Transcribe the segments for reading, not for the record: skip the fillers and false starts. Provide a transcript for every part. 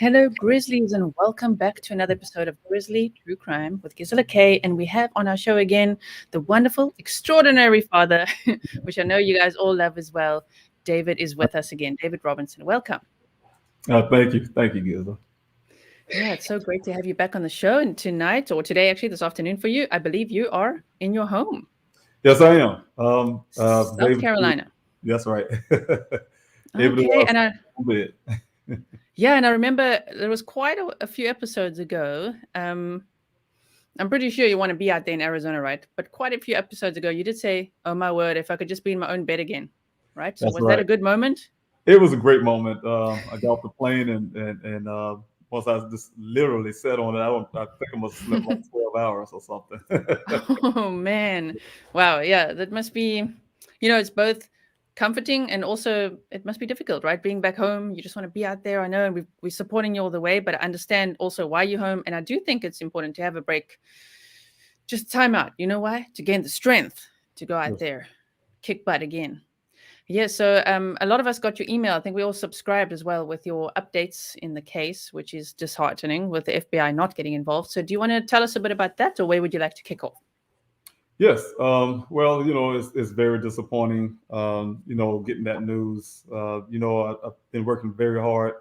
Hello, Grizzlies, and welcome back to another episode of Grizzly True Crime with Gisela K. And we have on our show again the wonderful, extraordinary father, which I know you guys all love as well. David is with us again. David Robinson, welcome. Thank you, Giza. Yeah, it's so great to have you back on the show. And tonight, or today, actually, this afternoon for you, I believe you are in your home, Yes, I am. South David, Carolina. that's right. Able to Okay, and a bit. yeah, and I remember there was quite a few episodes ago. I'm pretty sure you want to be out there in Arizona, right? But quite a few episodes ago, you did say, "Oh my word, if I could just be in my own bed again," right? So That's was that right. a good moment? It was a great moment. I got off the plane and once I just literally sat on it, I think I must have slept like 12 hours or something. Oh man, wow, yeah, that must be, it's both comforting and also it must be difficult, right? Being back home, you just want to be out there. I know, and we're supporting you all the way, but I understand also why you're home, and I do think it's important to have a break, just time out. You know why? To gain the strength to go out Yes. there, kick butt again. Yeah, so a lot of us got your email. I think we all subscribed as well with your updates in the case, which is disheartening with the FBI not getting involved. So, do you want to tell us a bit about that, or where would you like to kick off? Yes. Well, it's very disappointing, getting that news. I've been working very hard,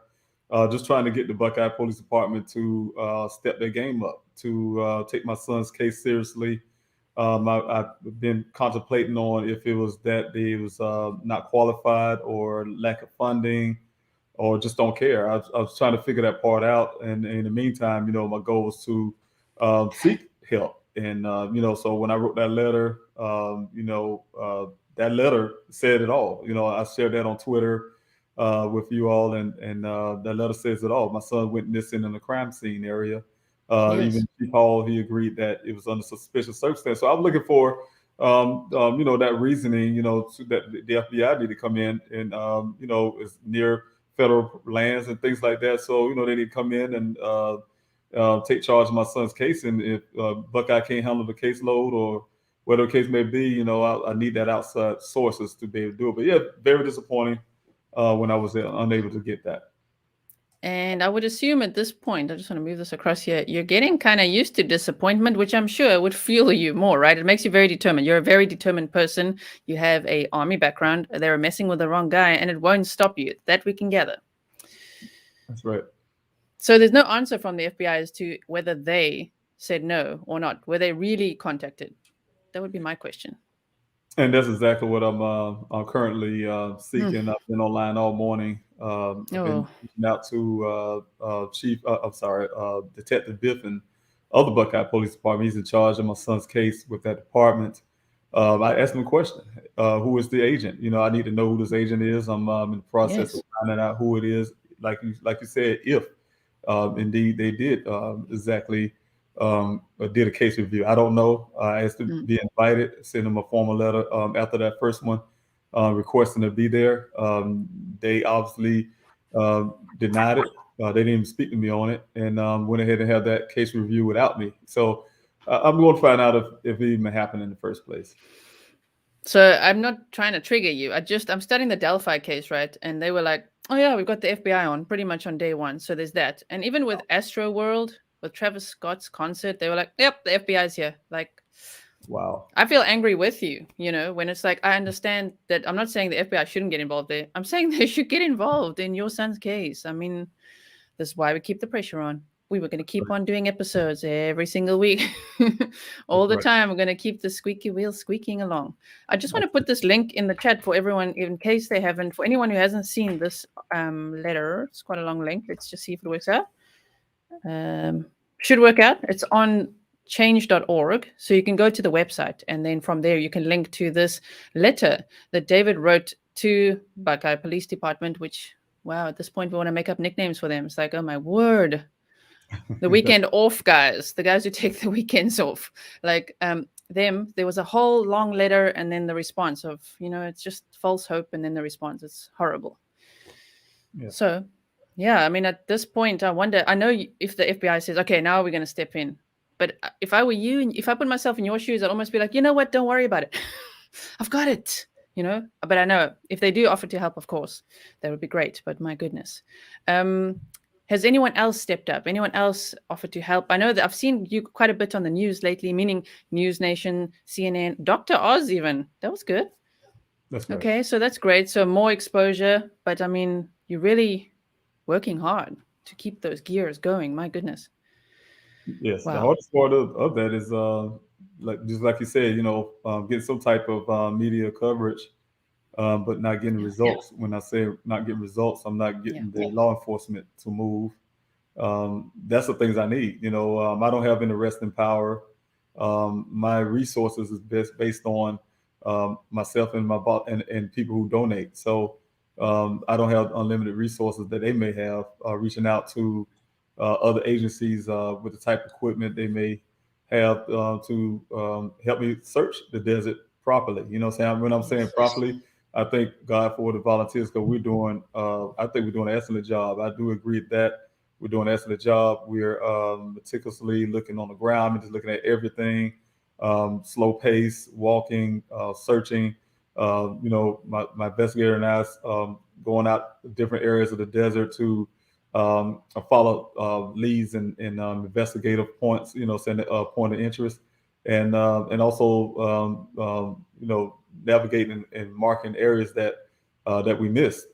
just trying to get the Buckeye Police Department to step their game up, to take my son's case seriously. I've been contemplating on if it was that they was not qualified or lack of funding or just don't care. I was trying to figure that part out. And in the meantime, my goal was to seek help. And, so when I wrote that letter, that letter said it all. I shared that on Twitter with you all, and that letter says it all. My son went missing in the crime scene area. Yes. Even Chief Hall, he agreed that it was under suspicious circumstance. So I'm looking for, that reasoning, that the FBI need to come in and, is near federal lands and things like that. So they need to come in and take charge of my son's case. And if Buckeye can't handle the caseload or whatever the case may be, I need that outside sources to be able to do it. But yeah, very disappointing when I was unable to get that. And I would assume at this point, I just want to move this across here, you're getting kind of used to disappointment, which I'm sure would fuel you more, right? It makes you very determined. You're a very determined person. You have a army background. They were messing with the wrong guy, and it won't stop you. That we can gather. That's right. So there's no answer from the FBI as to whether they said no or not. Were they really contacted? That would be my question. And that's exactly what I'm currently Hmm. seeking. I've been online all morning. I've been Oh, reaching out to Detective Biffin of the Buckeye Police Department. He's in charge of my son's case with that department. I asked him a question: Who is the agent? I need to know who this agent is. I'm in the process of yes. finding out who it is. Like you said, if indeed they did exactly did a case review. I don't know. I asked to Mm. be invited, send them a formal letter after that first one, requesting to be there. They obviously denied it. They didn't even speak to me on it, and went ahead and had that case review without me. So I'm going to find out if it even happened in the first place. So I'm not trying to trigger you. I'm studying the Delphi case, right? And they were like, "Oh yeah, we've got the FBI on pretty much on day one." So there's that. And even with Astro World, with Travis Scott's concert, they were like, "Yep, the FBI's here." Like, Wow. I feel angry with you, when it's like, I understand that I'm not saying the FBI shouldn't get involved there. I'm saying they should get involved in your son's case. I mean, this is why we keep the pressure on. We were going to keep on doing episodes every single week. That's All the right. time. We're going to keep the squeaky wheel squeaking along. I just want to That's put this link in the chat for everyone, in case they haven't, for anyone who hasn't seen this letter. It's quite a long link. Let's just see if it works out. Should work out. It's on change.org. So you can go to the website, and then from there you can link to this letter that David wrote to Buckeye Police Department, which, wow, at this point we want to make up nicknames for them. It's like, oh my word. The that's weekend off guys, the guys who take the weekends off. Like them, there was a whole long letter and then the response of, it's just false hope, and then the response. It's horrible. yeah. So, yeah, I mean, at this point, I wonder. I know if the FBI says, "Okay, now we're going to step in," but if I were you, and if I put myself in your shoes, I'd almost be like, "You know what? Don't worry about it. I've got it." But I know if they do offer to help, of course, that would be great. But my goodness, um, Has anyone else stepped up? Anyone else offered to help? I know that I've seen you quite a bit on the news lately, meaning News Nation, CNN, Dr. Oz even. That was good. That's right. Okay, so that's great. So more exposure, but I mean, you're really working hard to keep those gears going. My goodness. Yes, the Wow. hardest part of that is like just like you said, get some type of media coverage, but not getting Yeah. results. When I say not getting results, I'm not Yeah. getting the law enforcement to move. That's the things I need. I don't have any arresting power. My resources is based on myself and my boss and people who donate. So I don't have unlimited resources that they may have. Reaching out to other agencies with the type of equipment they may have to help me search the desert properly. You know what I'm saying? When I'm saying Yes. properly, I thank God for the volunteers because I think we're doing an excellent job. I do agree with that. We're doing an excellent job. We're meticulously looking on the ground and just looking at everything, slow pace, walking, searching. My investigator and I going out to different areas of the desert to follow leads and investigative points, saying point of interest, and also navigating and marking areas that we missed.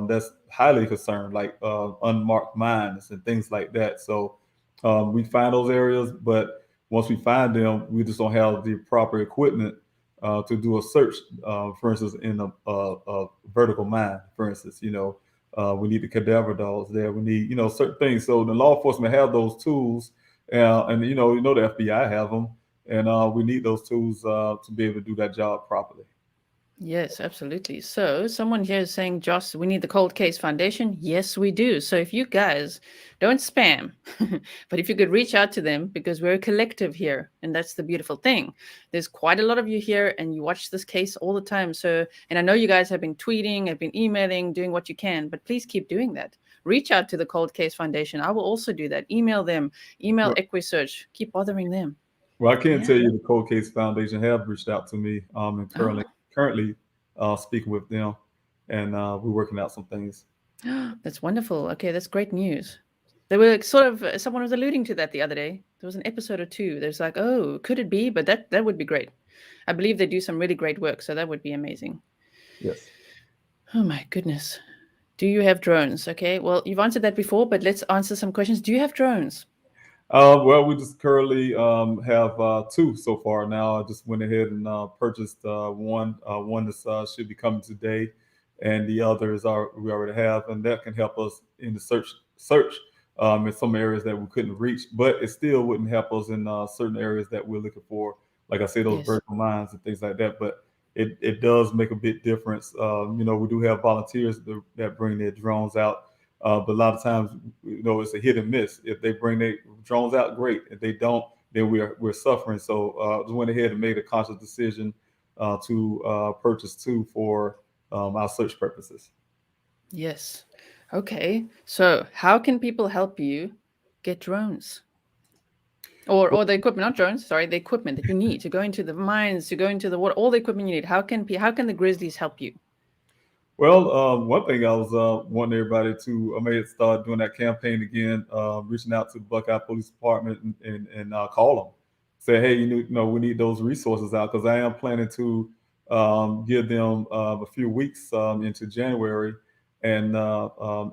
That's highly concerned, like unmarked mines and things like that. So we find those areas, but once we find them, we just don't have the proper equipment to do a search. For instance, in a vertical mine, for instance, we need the cadaver dogs there. We need, certain things. So the law enforcement have those tools, and the FBI have them, and we need those tools to be able to do that job properly. Yes, absolutely. So, someone here is saying, Josh, we need the Cold Case Foundation. Yes, we do. So, if you guys don't spam, but if you could reach out to them, because we're a collective here, and that's the beautiful thing. There's quite a lot of you here, and you watch this case all the time. So, and I know you guys have been tweeting, have been emailing, doing what you can, but please keep doing that. Reach out to the Cold Case Foundation. I will also do that. Email them, email Well, EquiSearch, keep bothering them. well, I can Yeah. tell you the Cold Case Foundation have reached out to me, and currently Oh. currently speaking with them, and we're working out some things. That's wonderful. Okay, that's great news. They were sort of someone was alluding to that the other day. There was an episode or two. There's like, oh, could it be? But that would be great. I believe they do some really great work, so that would be amazing. Yes. Oh my goodness. Do you have drones? Okay, well, you've answered that before, but let's answer some questions. Do you have drones? Well, we just currently have two so far now. I just went ahead and purchased one. One that should be coming today, and the other is we already have, and that can help us in the search in some areas that we couldn't reach, but it still wouldn't help us in certain areas that we're looking for, like I say, those Yes. vertical mines and things like that. But it does make a big difference. We do have volunteers that bring their drones out, but a lot of times, it's a hit and miss. If they bring their drones out, great. If they don't, then we're suffering. So just went ahead and made a conscious decision to purchase two for our search purposes. Yes. Okay. So, how can people help you get drones? Or the equipment, not drones, sorry, the equipment that you need to go into the mines, to go into the water, all the equipment you need. How can the Grizzlies help you? Well, one thing I was wanting everybody to, I may start doing that campaign again, reaching out to the Buckeye Police Department and call them, say, hey, we need those resources out because I am planning to give them a few weeks into January and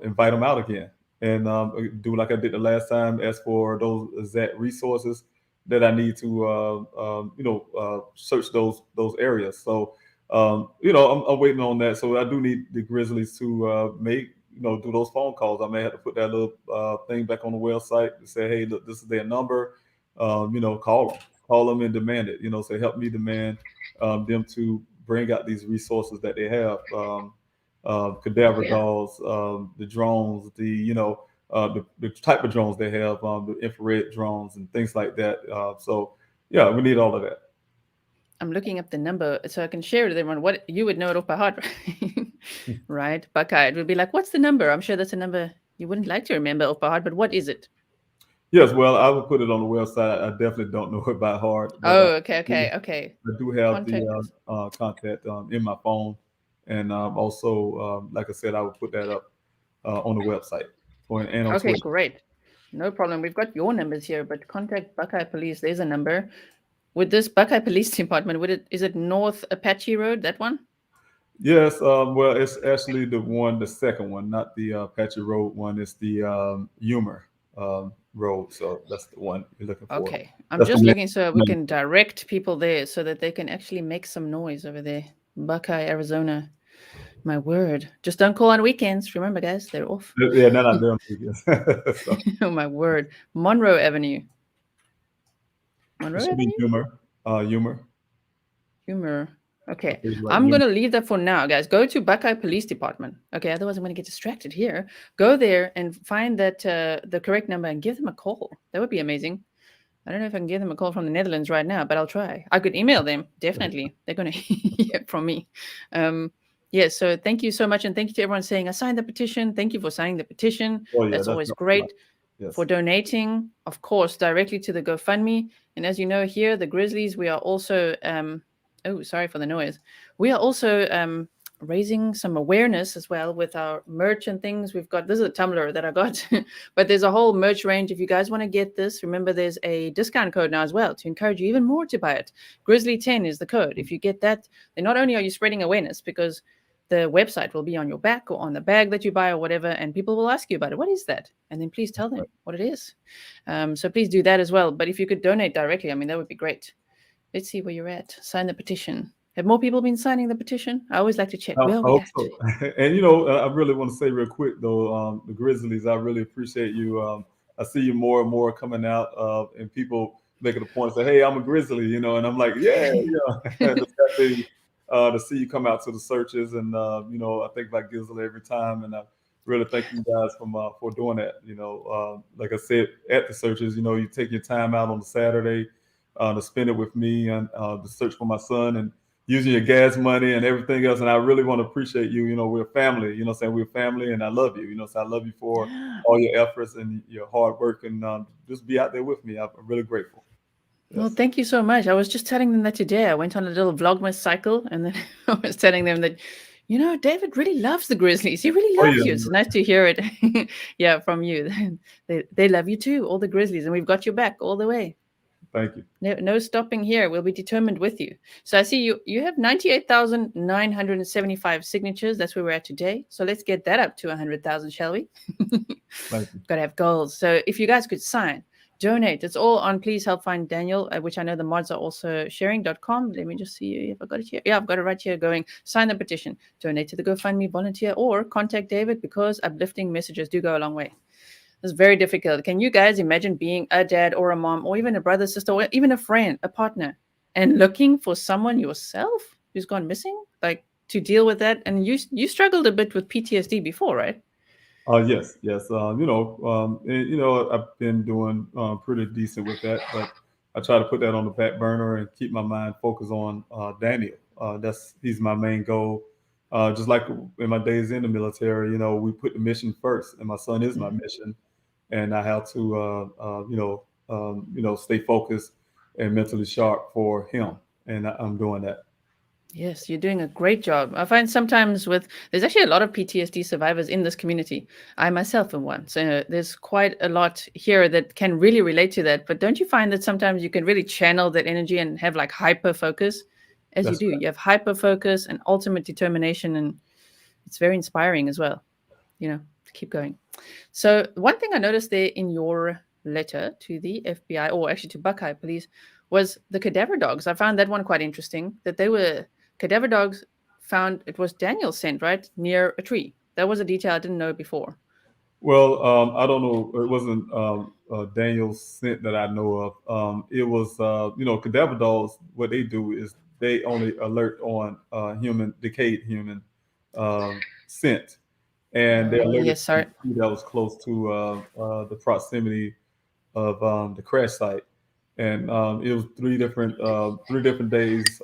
invite them out again and do like I did the last time, as for those exact resources that I need to, search those areas. So I'm waiting on that. So I do need the Grizzlies to do those phone calls. I may have to put that little thing back on the website to say, hey, look, this is their number. Call them and demand it. Say, help me demand them to bring out these resources that they have. Cadaver dolls, the drones, the type of drones they have, the infrared drones and things like that. So yeah, we need all of that. I'm looking up the number so I can share it with everyone. What you would know it off by heart, right? Buckeye. It would be like, what's the number? I'm sure that's a number you wouldn't like to remember off by heart, but what is it? Yes, well, I will put it on the website. I definitely don't know it by heart, but Oh, okay, okay, okay. I do have Contact the us. contact in my phone, and also, like I said, I will put that up on the website. and on Okay, Twitter. great. No problem. We've got your numbers here, but contact Buckeye Police. There's a number. With this Buckeye Police Department, would it is it North Apache Road, that one? Yes, well, it's actually the second one, not the Apache Road one. It's the Humor Road. So that's the one you're looking for. Okay. I'm That's the just main. looking so we can direct people there so that they can actually make some noise over there. Buckeye, Arizona. My word. Just don't call on weekends. Remember, guys, they're off. Yeah, they're not there. So Oh, my word. Monroe Avenue. it Monroe should be Avenue? Humor. Humor. I Okay. think it's like I'm going Humor. to leave that for now, guys. Go to Buckeye Police Department. Okay. Otherwise, I'm going to get distracted here. Go there and find that the correct number and give them a call. That would be amazing. I don't know if I can give them a call from the Netherlands right now, but I'll try. I could email them. Definitely. They're going to hear from me. Um, yeah. So thank you so much. And thank you to everyone saying, I signed the petition. Thank you for signing the petition. Oh yeah, That's that's always not great. For yes. donating, of course, directly to the GoFundMe. And as you know, here, the Grizzlies, we are also, oh, sorry for the noise. We are also raising some awareness as well with our merch and things. We've got, this is a tumbler that I got, but there's a whole merch range. If you guys want to get this, remember there's a discount code now as well to encourage you even more to buy it. Grizzly10 is the code. If you get that, then not only are you spreading awareness because the website will be on your back or on the bag that you buy or whatever, and people will ask you about it. What is that? And then please tell them what it is. So please do that as well. But if you could donate directly, I mean, that would be great. Let's see where you're at. Sign the petition. Have more people been signing the petition? I always like to check. I Where are we hope at? so. And I really want to say real quick though, the Grizzlies, I really appreciate you. I see you more and more coming out, and people making a point, say, "Hey, I'm a Grizzly," and I'm like, "Yeah, yeah." Just happy to see you come out to the searches, and I think about Gisela every time, and I really thank you guys for doing that. Like I said at the searches, you take your time out on the Saturday to spend it with me and to search for my son and using your gas money and everything else. And I really want to appreciate you. We're a family, saying we're a family and I love you, so I love you for Yeah. all your efforts and your hard work and just be out there with me. I'm really grateful. Well, Yes. thank you so much. I was just telling them that today. I went on a little Vlogmas cycle and then I was telling them that, David really loves the Grizzlies. He really Oh, loves you. yeah. It's nice to hear it. Yeah, from you. They love you too, all the Grizzlies, and we've got your back all the way. Thank you. No stopping here. We'll be determined with you. So I see you have 98,975 signatures. That's where we're at today. So let's get that up to 100,000, shall we? Thank you. Got to have goals. So if you guys could sign, donate. It's all on Please Help Find Daniel, which I know the mods are also sharing.com. Let me just see if I got it here. Yeah, I've got it right here going. Sign the petition, donate to the GoFundMe, volunteer, or contact David because uplifting messages do go a long way. It's very difficult. Can you guys imagine being a dad or a mom or even a brother, sister, or even a friend, a partner, and looking for someone yourself who's gone missing? Like to deal with that. And you struggled a bit with PTSD before, right? Yes, yes. I've been doing pretty decent with that, but I try to put that on the back burner and keep my mind focused on Daniel. He's my main goal. Just like in my days in the military, we put the mission first, and my son is my Mhm. mission, and I have to, stay focused and mentally sharp for him, and I'm doing that. Yes, you're doing a great job. I find sometimes there's actually a lot of PTSD survivors in this community. I myself am one. So there's quite a lot here that can really relate to that. But don't you find that sometimes you can really channel that energy and have like hyper focus as you That's do? You have hyper focus and ultimate determination, and it's very inspiring as well, to keep going. So one thing I noticed there in your letter to the FBI, or actually to Buckeye Police, was the cadaver dogs. I found that one quite interesting. That they were cadaver dogs found. It was Daniel's scent, right, near a tree. That was a detail I didn't know before. Well, I don't know. It wasn't Daniel's scent that I know of. It was, cadaver dogs. What they do is they only alert on decayed human scent, and they Oh alerted yes, to sorry. the tree that was close to the proximity of the crash site, and it was three different days,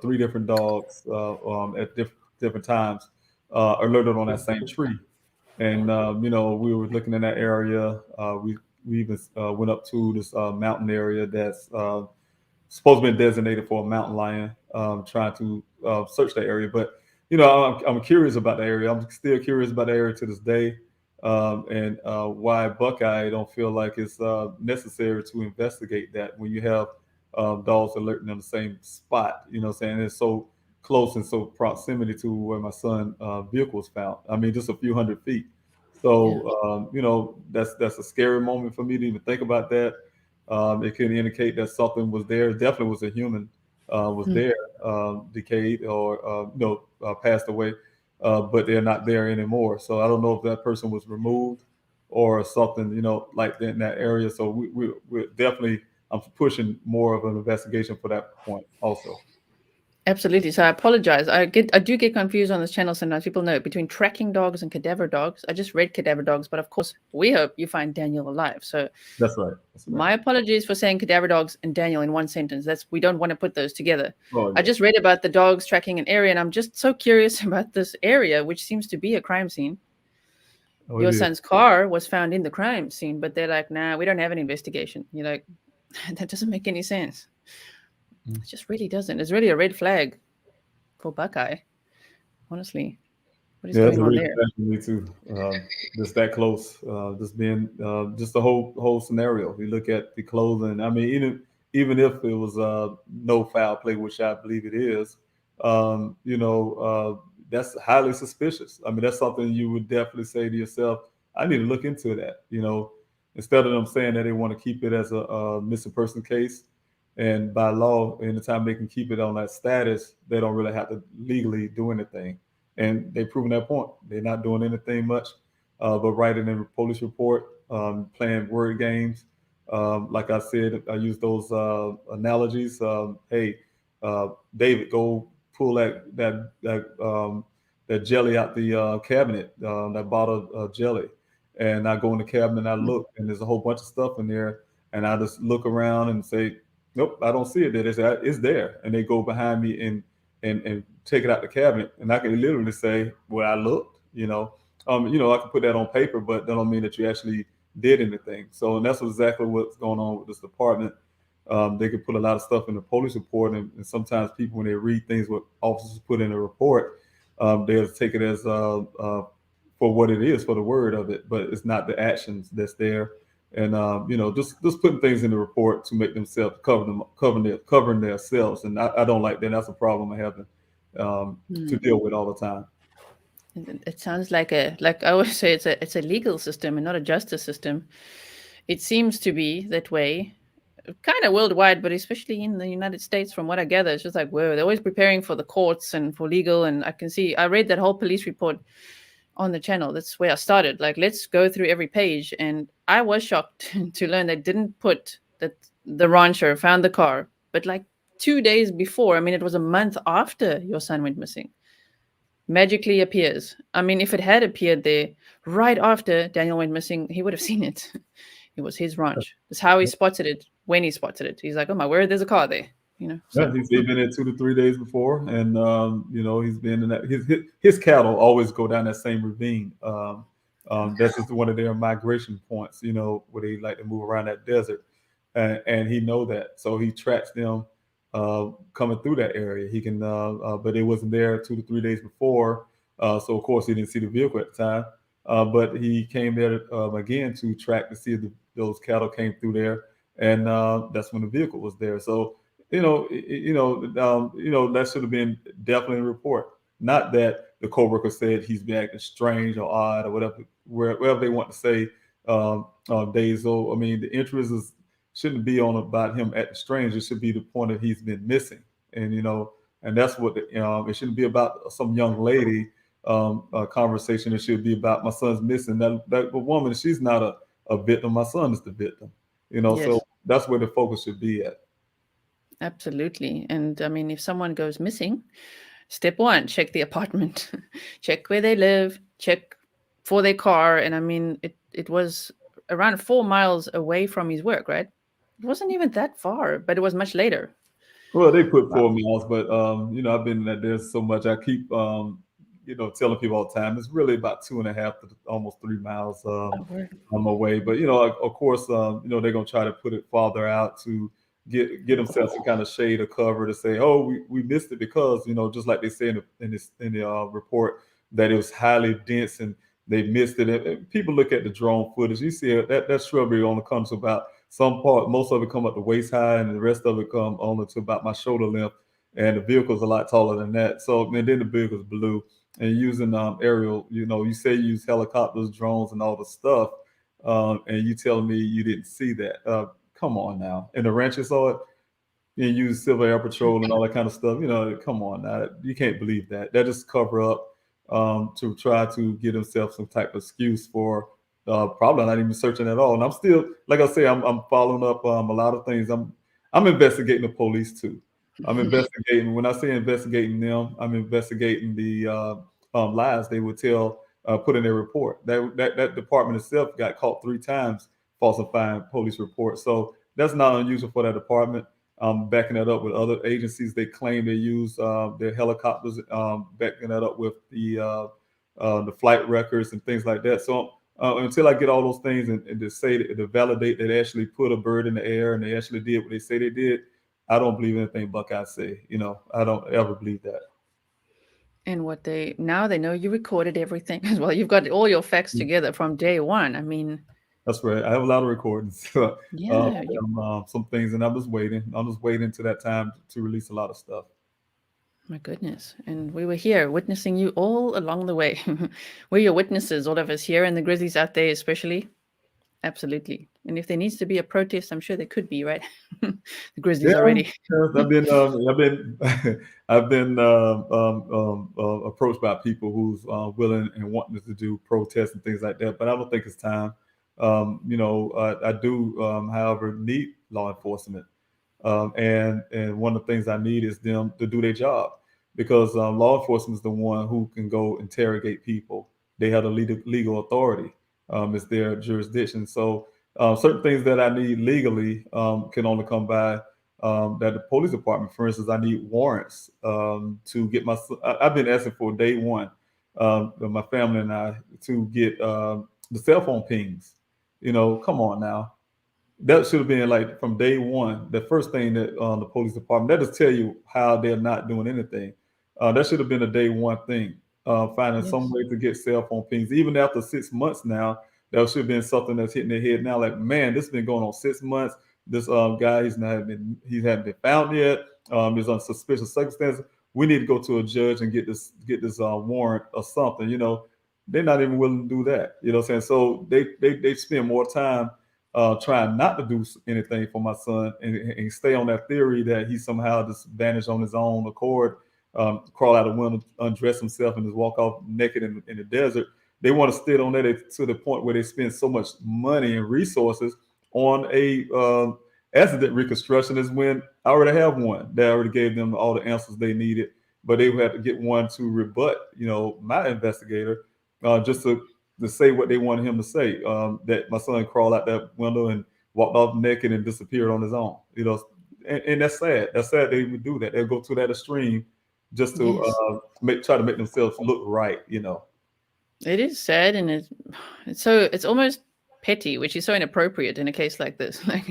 three different dogs at different times alerted on that same tree. And we were looking in that area. We even went up to this mountain area that's supposed to be designated for a mountain lion. Trying to search that area, but I'm curious about the area. I'm still curious about the area to this day. and why Buckeye don't feel like it's necessary to investigate that when you have dogs alerting on the same spot. You know what I'm saying? It's so close and so proximity to where my son vehicle was found. I mean, just a few hundred feet. Yeah. So that's a scary moment for me to even think about that. It could indicate that something was there. Definitely was a human was Mm. there, decayed or passed away, but they're not there anymore. So I don't know if that person was removed or something, like in that area. So we're definitely I'm pushing more of an investigation for that point also. Absolutely. So I apologize. I do get confused on this channel sometimes. People know between tracking dogs and cadaver dogs. I just read cadaver dogs, but of course we hope you find Daniel alive. So That's right. That's right. my apologies for saying cadaver dogs and Daniel in one sentence. We don't want to put those together. Oh I yeah. just read about the dogs tracking an area, and I'm just so curious about this area, which seems to be a crime scene. Oh, it Your is. son's car was found in the crime scene, but they're like, nah, we don't have an investigation. You're like, that doesn't make any sense. Mm. It just really doesn't. It's really a red flag for Buckeye, honestly. What is Yeah, that's going a on really there? bad for me too. Just that close, just being just the whole scenario. We look at the clothing. I mean, even if it was no foul play, which I believe it is, that's highly suspicious. I mean, that's something you would definitely say to yourself, I need to look into that. Instead of them saying that they want to keep it as a missing person case, and by law, anytime they can keep it on that status, they don't really have to legally do anything, and they've proven that point. They're not doing anything much, but writing in a police report, playing word games. Like I said, I use those analogies. Hey, David, go pull that jelly out the cabinet, that bottle of jelly, and I go in the cabinet and I Mm. look, and there's a whole bunch of stuff in there, and I just look around and say, nope, I don't see it there. They say it's there, and they go behind me and take it out the cabinet, and I can literally say where I looked. I can put that on paper, but that don't mean that you actually did anything. So, and that's exactly what's going on with this department. They could put a lot of stuff in the police report, and sometimes people, when they read things what officers put in a report, they'll take it as for what it is, for the word of it, but it's not the actions that's there. And just putting things in the report to make themselves covering themselves, and I don't like that. That's a problem I have to Mm. deal with all the time. It sounds like I always say it's a legal system and not a justice system. It seems to be that way, kind of worldwide, but especially in the United States, from what I gather, it's just like, whoa, they're always preparing for the courts and for legal. And I read that whole police report on the channel. That's where I started. Like, let's go through every page. And I was shocked to learn they didn't put that the rancher found the car, but like 2 days before, I mean, it was a month after your son went missing, magically appears. I mean, if it had appeared there right after Daniel went missing, he would have seen it. It was his ranch. That's how he spotted it when he spotted it. He's like, oh my word, there's a car there. Yeah, So he's been there 2 to 3 days before, and he's been in that. His cattle always go down that same ravine. That's just one of their migration points. Where they like to move around that desert, and he know that, so he tracks them coming through that area. He can, but it wasn't there 2 to 3 days before, so of course he didn't see the vehicle at the time. But he came there again to track to see if those cattle came through there, and that's when the vehicle was there. So that should have been definitely a report. Not that the coworker said he's been acting strange or odd or whatever, wherever they want to say days old. I mean, the interest shouldn't be on about him acting strange. It should be the point that he's been missing, and that's what it shouldn't be about some young lady conversation. It should be about my son's missing. That woman, she's not a victim. My son is the victim. So yes, that's where the focus should be at. absolutely. And I mean, if someone goes missing, step one, check the apartment, check where they live, check for their car. And I mean, it was around 4 miles away from his work, right? It wasn't even that far, but it was much later. Well, they put Wow. 4 miles, but I've been that there's so much. I keep telling people all the time. It's really about 2.5 to almost 3 miles Oh, word. on my way. But of course, they're gonna try to put it farther out to get themselves some kind of shade or cover to say, oh, we missed it because just like they say in the report, that it was highly dense and they missed it. And people look at the drone footage. You see that shrubbery only comes to about some part. Most of it come up to waist high, and the rest of it come only to about my shoulder length. And the vehicle's a lot taller than that. So, and then the vehicle's blue. And using aerial, you say you use helicopters, drones, and all the stuff, and you telling me you didn't see that? Come on now. And the rancher saw it, and use Civil Air Patrol and all that kind of stuff. Come on now. You can't believe that. That just cover up to try to get himself some type of excuse for probably not even searching at all. And I'm still, like I say, I'm following up a lot of things. I'm investigating the police too. I'm investigating. When I say investigating them, I'm investigating the lies they would tell, put in their report. That department itself got caught 3 times falsifying police reports. So that's not unusual for that department. Backing that up with other agencies, they claim they use their helicopters, backing that up with the flight records and things like that. So until I get all those things and to say to validate that they actually put a bird in the air and they actually did what they say they did, I don't believe anything Buckeye say. I don't ever believe that. And now they know you recorded everything as well. You've got all your facts together from day one. I mean, that's right. I have a lot of recordings. yeah, Some things, and I'm just waiting. I'm just waiting to that time to release a lot of stuff. my goodness. And we were here witnessing you all along the way. We're your witnesses, all of us here, and the Grizzlies out there especially. Absolutely. And if there needs to be a protest, I'm sure there could be, right? The Grizzlies Yeah, already. I've been approached by people who's willing and wanting to do protests and things like that, but I don't think it's time. I do, however, need law enforcement, and one of the things I need is them to do their job, because law enforcement is the one who can go interrogate people. They have the legal authority. It's their jurisdiction. So certain things that I need legally can only come by that the police department. For instance, I need warrants to get I've been asking for day one, my family and I, to get the cell phone pings. Come on now. That should have been like from day one. The first thing that the police department, that just tell you how they're not doing anything. That should have been a day one thing. Finding some Yes. way to get cell phone pings, even after 6 months now. That should have been something that's hitting their head now. Like, man, this has been going on 6 months. This guy, he hasn't been found yet. He's on suspicious circumstances. We need to go to a judge and get this warrant or something. They're not even willing to do that. You know what I'm saying? So they spend more time trying not to do anything for my son, and stay on that theory that he somehow just vanished on his own accord, crawl out a window, undress himself, and just walk off naked in the desert. They want to stay on that to the point where they spend so much money and resources on a accident reconstruction, is when I already have one that already gave them all the answers they needed, but they would have to get one to rebut, my investigator, just to say what they wanted him to say. That my son crawled out that window and walked off naked and disappeared on his own. And that's sad. That's sad they would do that. They'll go to that extreme just to Yes. try to make themselves look right. It is sad, and it's almost petty, which is so inappropriate in a case like this. Like,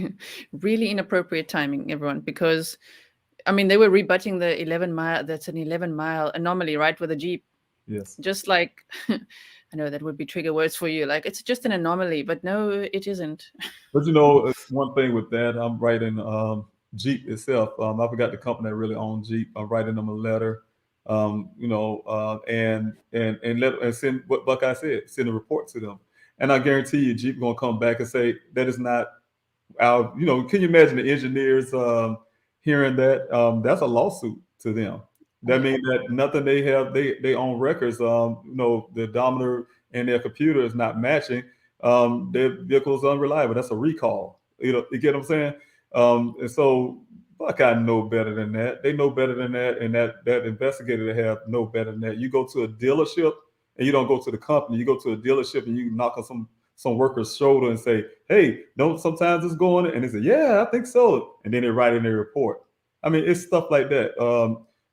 really inappropriate timing, everyone, because I mean they were rebutting the 11 mile. That's an 11 mile anomaly, right, with a Jeep. Yes. Just like I know that would be trigger words for you. Like, it's just an anomaly, but no, it isn't. But one thing with that, I'm writing Jeep itself. I forgot the company that really owns Jeep. I'm writing them a letter, and send what Buckeye said. Send a report to them, and I guarantee you, Jeep gonna come back and say that is not our. Can you imagine the engineers hearing that? That's a lawsuit to them. Oh That yeah. means that nothing they have, they own records. The odometer in their computer is not matching. Their vehicle is unreliable. That's a recall. You get what I'm saying? And so Buckeye know better than that. They know better than that, and that investigator they have know better than that. You go to a dealership and you don't go to the company. You go to a dealership and you knock on some worker's shoulder and say, "Hey, don't sometimes it's going?" And they say, "Yeah, I think so." And then they write in their report. I mean, it's stuff like that.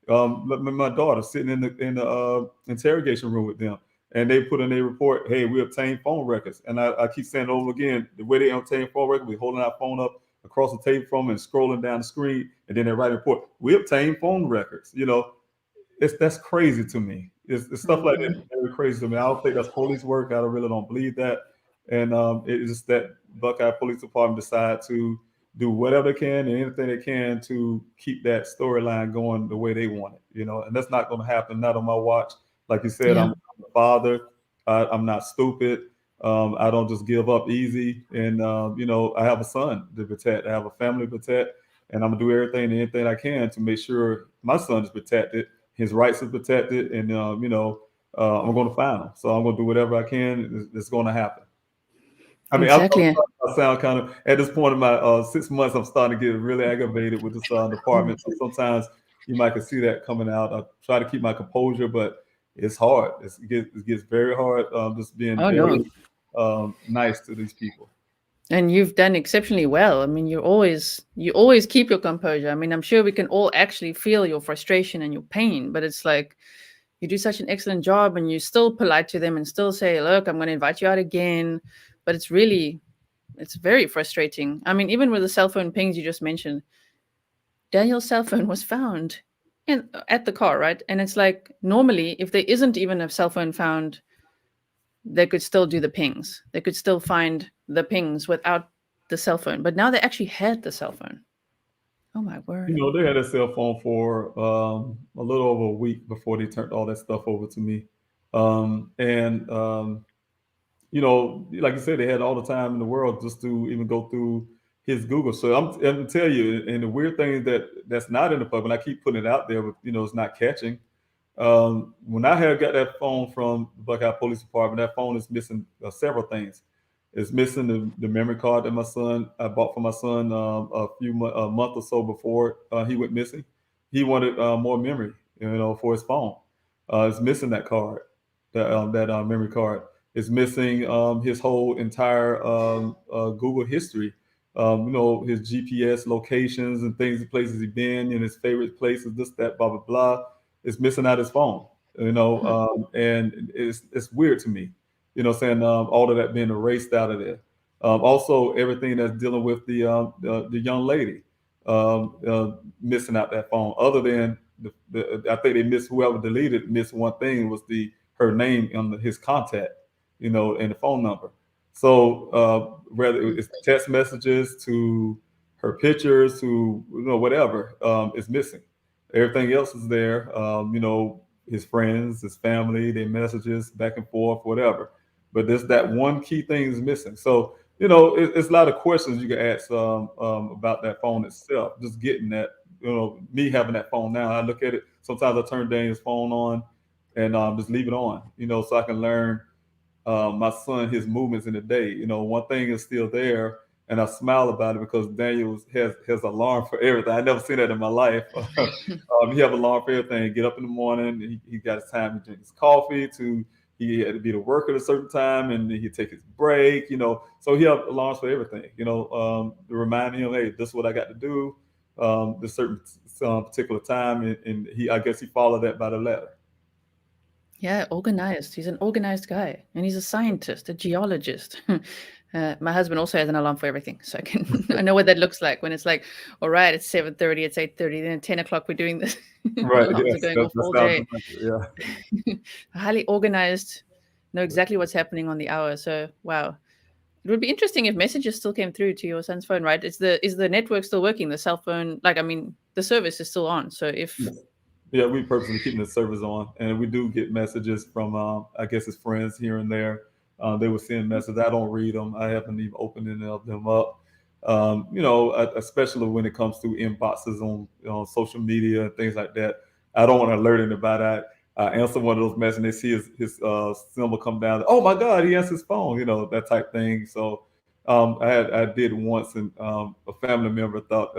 My daughter sitting in the interrogation room with them, and they put in their report, "Hey, we obtained phone records." And I keep saying it over again, the way they obtain phone records, we holding our phone up across the table from them and scrolling down the screen, and then they write a report. We obtained phone records. That's crazy to me. It's stuff like that Mhm. is very crazy to me. I don't think that's police work. I really don't believe that. And it's just that Buckeye Police Department decide to do whatever they can and anything they can to keep that storyline going the way they want it, and that's not going to happen, not on my watch. Like you said, Yeah, I'm a father. I'm not stupid. I don't just give up easy. And, I have a son to protect. I have a family to protect. And I'm going to do everything and anything I can to make sure my son is protected, his rights are protected. And, I'm going to find him. So I'm going to do whatever I can. It's going to happen. I mean, exactly. I sound kind of at this point in my 6 months, I'm starting to get really aggravated with this department. So sometimes you might can see that coming out. I try to keep my composure, but it's hard. It gets very hard. Just being Oh no. very nice to these people. And you've done exceptionally well. I mean, you always keep your composure. I mean, I'm sure we can all actually feel your frustration and your pain, but it's like you do such an excellent job and you're still polite to them and still say, "Look, I'm going to invite you out again." But it's very frustrating. I mean, even with the cell phone pings you just mentioned, Daniel's cell phone was found at the car, right? And it's like normally if there isn't even a cell phone found, they could still do the pings. They could still find the pings without the cell phone. But now they actually had the cell phone. Oh my word. They had a cell phone for a little over a week before they turned all that stuff over to me. And like you said, they had all the time in the world just to even go through his Google. So I'm gonna tell you, and the weird thing is that's not in the public, and I keep putting it out there, but it's not catching. When I had got that phone from the Buckeye Police Department, that phone is missing several things. It's missing the memory card that my son I bought for my son a month or so before he went missing. He wanted more memory, for his phone. It's missing that card, that memory card. It's missing his whole entire Google history. His GPS locations and things, the places he's been, and his favorite places, this, that, blah, blah, blah. It's missing out his phone, Hmm. and it's weird to me, saying all of that being erased out of there. Also, everything that's dealing with the young lady missing out that phone. Other than I think they missed whoever deleted missed one thing was the her name on his contact, and the phone number. So whether it's text messages to her pictures to whatever is missing. Everything else is there. His friends, his family, their messages back and forth, whatever. But there's that one key thing is missing. So it's a lot of questions you can ask about that phone itself. Just getting that, me having that phone now, I look at it. Sometimes I turn Daniel's phone on and just leave it on, so I can learn my son his movements in the day. One thing is still there, and I smile about it because Daniel has alarm for everything. I never seen that in my life. He have alarm for everything. Get up in the morning. He got his time to drink his coffee. He had to be to work at a certain time, and then he take his break. So he have alarms for everything. To remind him, hey, this is what I got to do. This certain some particular time, and I guess he followed that by the letter. Yeah, organized. He's an organized guy, and he's a scientist, a geologist. My husband also has an alarm for everything, so I can I know what that looks like when it's like, all right, it's 7:30, it's 8:30, then at 10 o'clock we're doing this. Right. Alarms are Yes. going off That all sounds day. familiar. Highly organized, know exactly what's happening on the hour. So wow, it would be interesting if messages still came through to your son's phone, right? Is the network still working? The cell phone, like I mean, the service is still on. So if Yeah. Yeah, we purposely keeping the servers on, and we do get messages from, I guess, his friends here and there. They will send messages. I don't read them. I haven't even opened any of them up. Especially when it comes to inboxes on social media and things like that. I don't want to alert anybody. I answer one of those messages. And they see his symbol come down. Oh my God, he answers his phone. That type thing. So I did once, and a family member thought,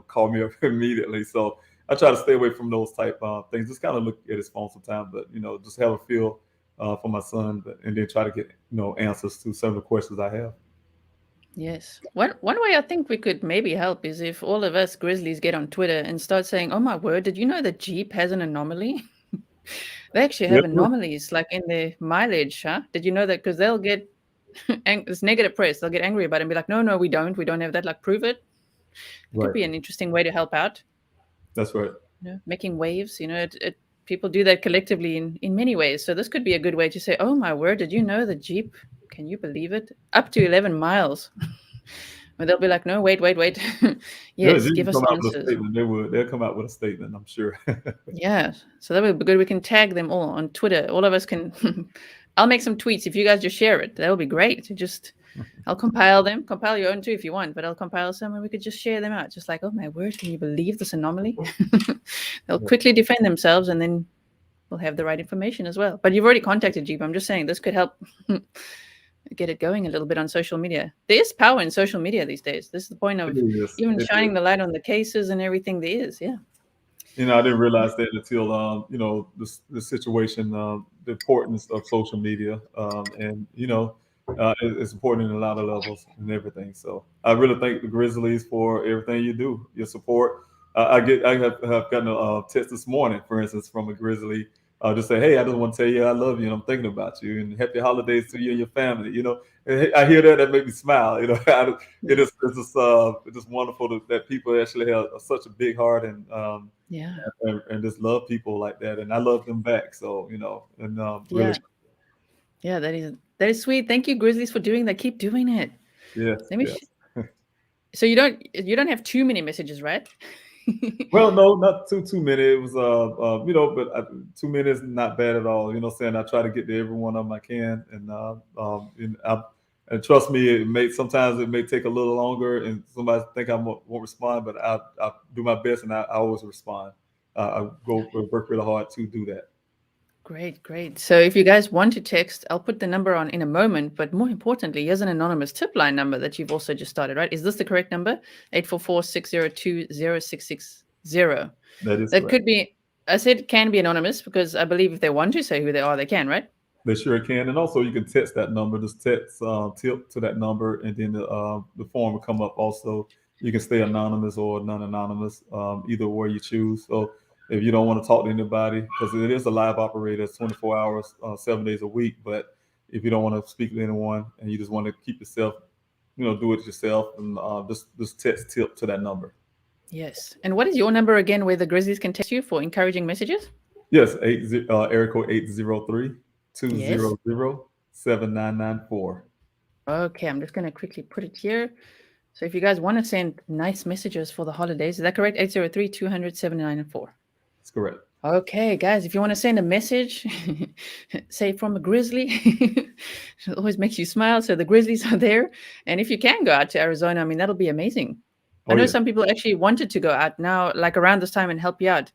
called me up immediately. So I try to stay away from those type things. Just kind of look at his phone sometimes, but just have a feel for my son, and then try to get answers to some of the questions I have. Yes. One way I think we could maybe help is if all of us Grizzlies get on Twitter and start saying, "Oh my word, did you know that Jeep has an anomaly? They actually Yeah, have anomalies like in their mileage, huh? Did you know that? Because they'll get it's negative press. They'll get angry about it and be like, "No, no, we don't. We don't have that. Like, prove it." It could right. be an interesting way to help out. That's right. Making waves. people do that collectively in many ways. So this could be a good way to say, oh my word, did you know the Jeep, can you believe it, up to 11 miles? But they'll be like, no, wait, wait, wait. Yeah, Yes, you give can us come out with a answers. statement. They'll come out with a statement, I'm sure. Yeah, so that would be good. We can tag them all on Twitter. All of us can. I'll make some tweets if you guys just share it. That would be great. I'll compile them. Compile your own too if you want, but I'll compile some and we could just share them out. Just like, oh my word, can you believe this anomaly? They'll Yeah. quickly defend themselves and then we'll have the right information as well. But you've already contacted Jeep. I'm just saying this could help get it going a little bit on social media. There is power in social media these days. This is the point It of is. even It is. shining the light on the cases and everything there is. Yeah. I didn't realize that until the situation, the importance of social media, and it's important in a lot of levels and everything. So I really thank the Grizzlies for everything you do, your support. I have gotten a text this morning, for instance, from a Grizzly. Just say, hey, I just want to tell you I love you and I'm thinking about you and happy holidays to you and your family. And I hear that makes me smile. It's just wonderful that people actually have such a big heart Yeah. and just love people like that, and I love them back. So and really, Yeah. Yeah, that is sweet. Thank you, Grizzlies, for doing that. Keep doing it. yes, Let me. yes. So you don't have too many messages, right? Well, no, not too many. It was but 2 minutes not bad at all. What I'm saying, I try to get to every one of them I can, and trust me, sometimes it may take a little longer, and somebody think I won't respond, but I do my best, and I always respond. I go work really hard to do that. Great, great. So if you guys want to text, I'll put the number on in a moment. But more importantly, here's an anonymous tip line number that you've also just started, right? Is this the correct number? 844-602-0660. That is That correct. could be, I said it can be anonymous because I believe if they want to say who they are, they can, right? They sure can, and also you can text that number. Just text tip to that number, and then the form will come up. Also, you can stay anonymous or non-anonymous, either way you choose. So if you don't want to talk to anybody, because it is a live operator, it's 24 hours, 7 days a week. But if you don't want to speak to anyone and you just want to keep yourself, do it yourself, and just text tip to that number. Yes. And what is your number again where the Grizzlies can text you for encouraging messages? Yes, area code 803 two Yes. zero zero 7994. Okay, I'm just going to quickly put it here. So if you guys want to send nice messages for the holidays, is that correct? 803-200-7994. That's correct. Okay, guys, if you want to send a message, say from a grizzly, it always makes you smile. So the Grizzlies are there. And if you can go out to Arizona, I mean, that'll be amazing. I Oh know yeah. some people actually wanted to go out now, like around this time and help you out.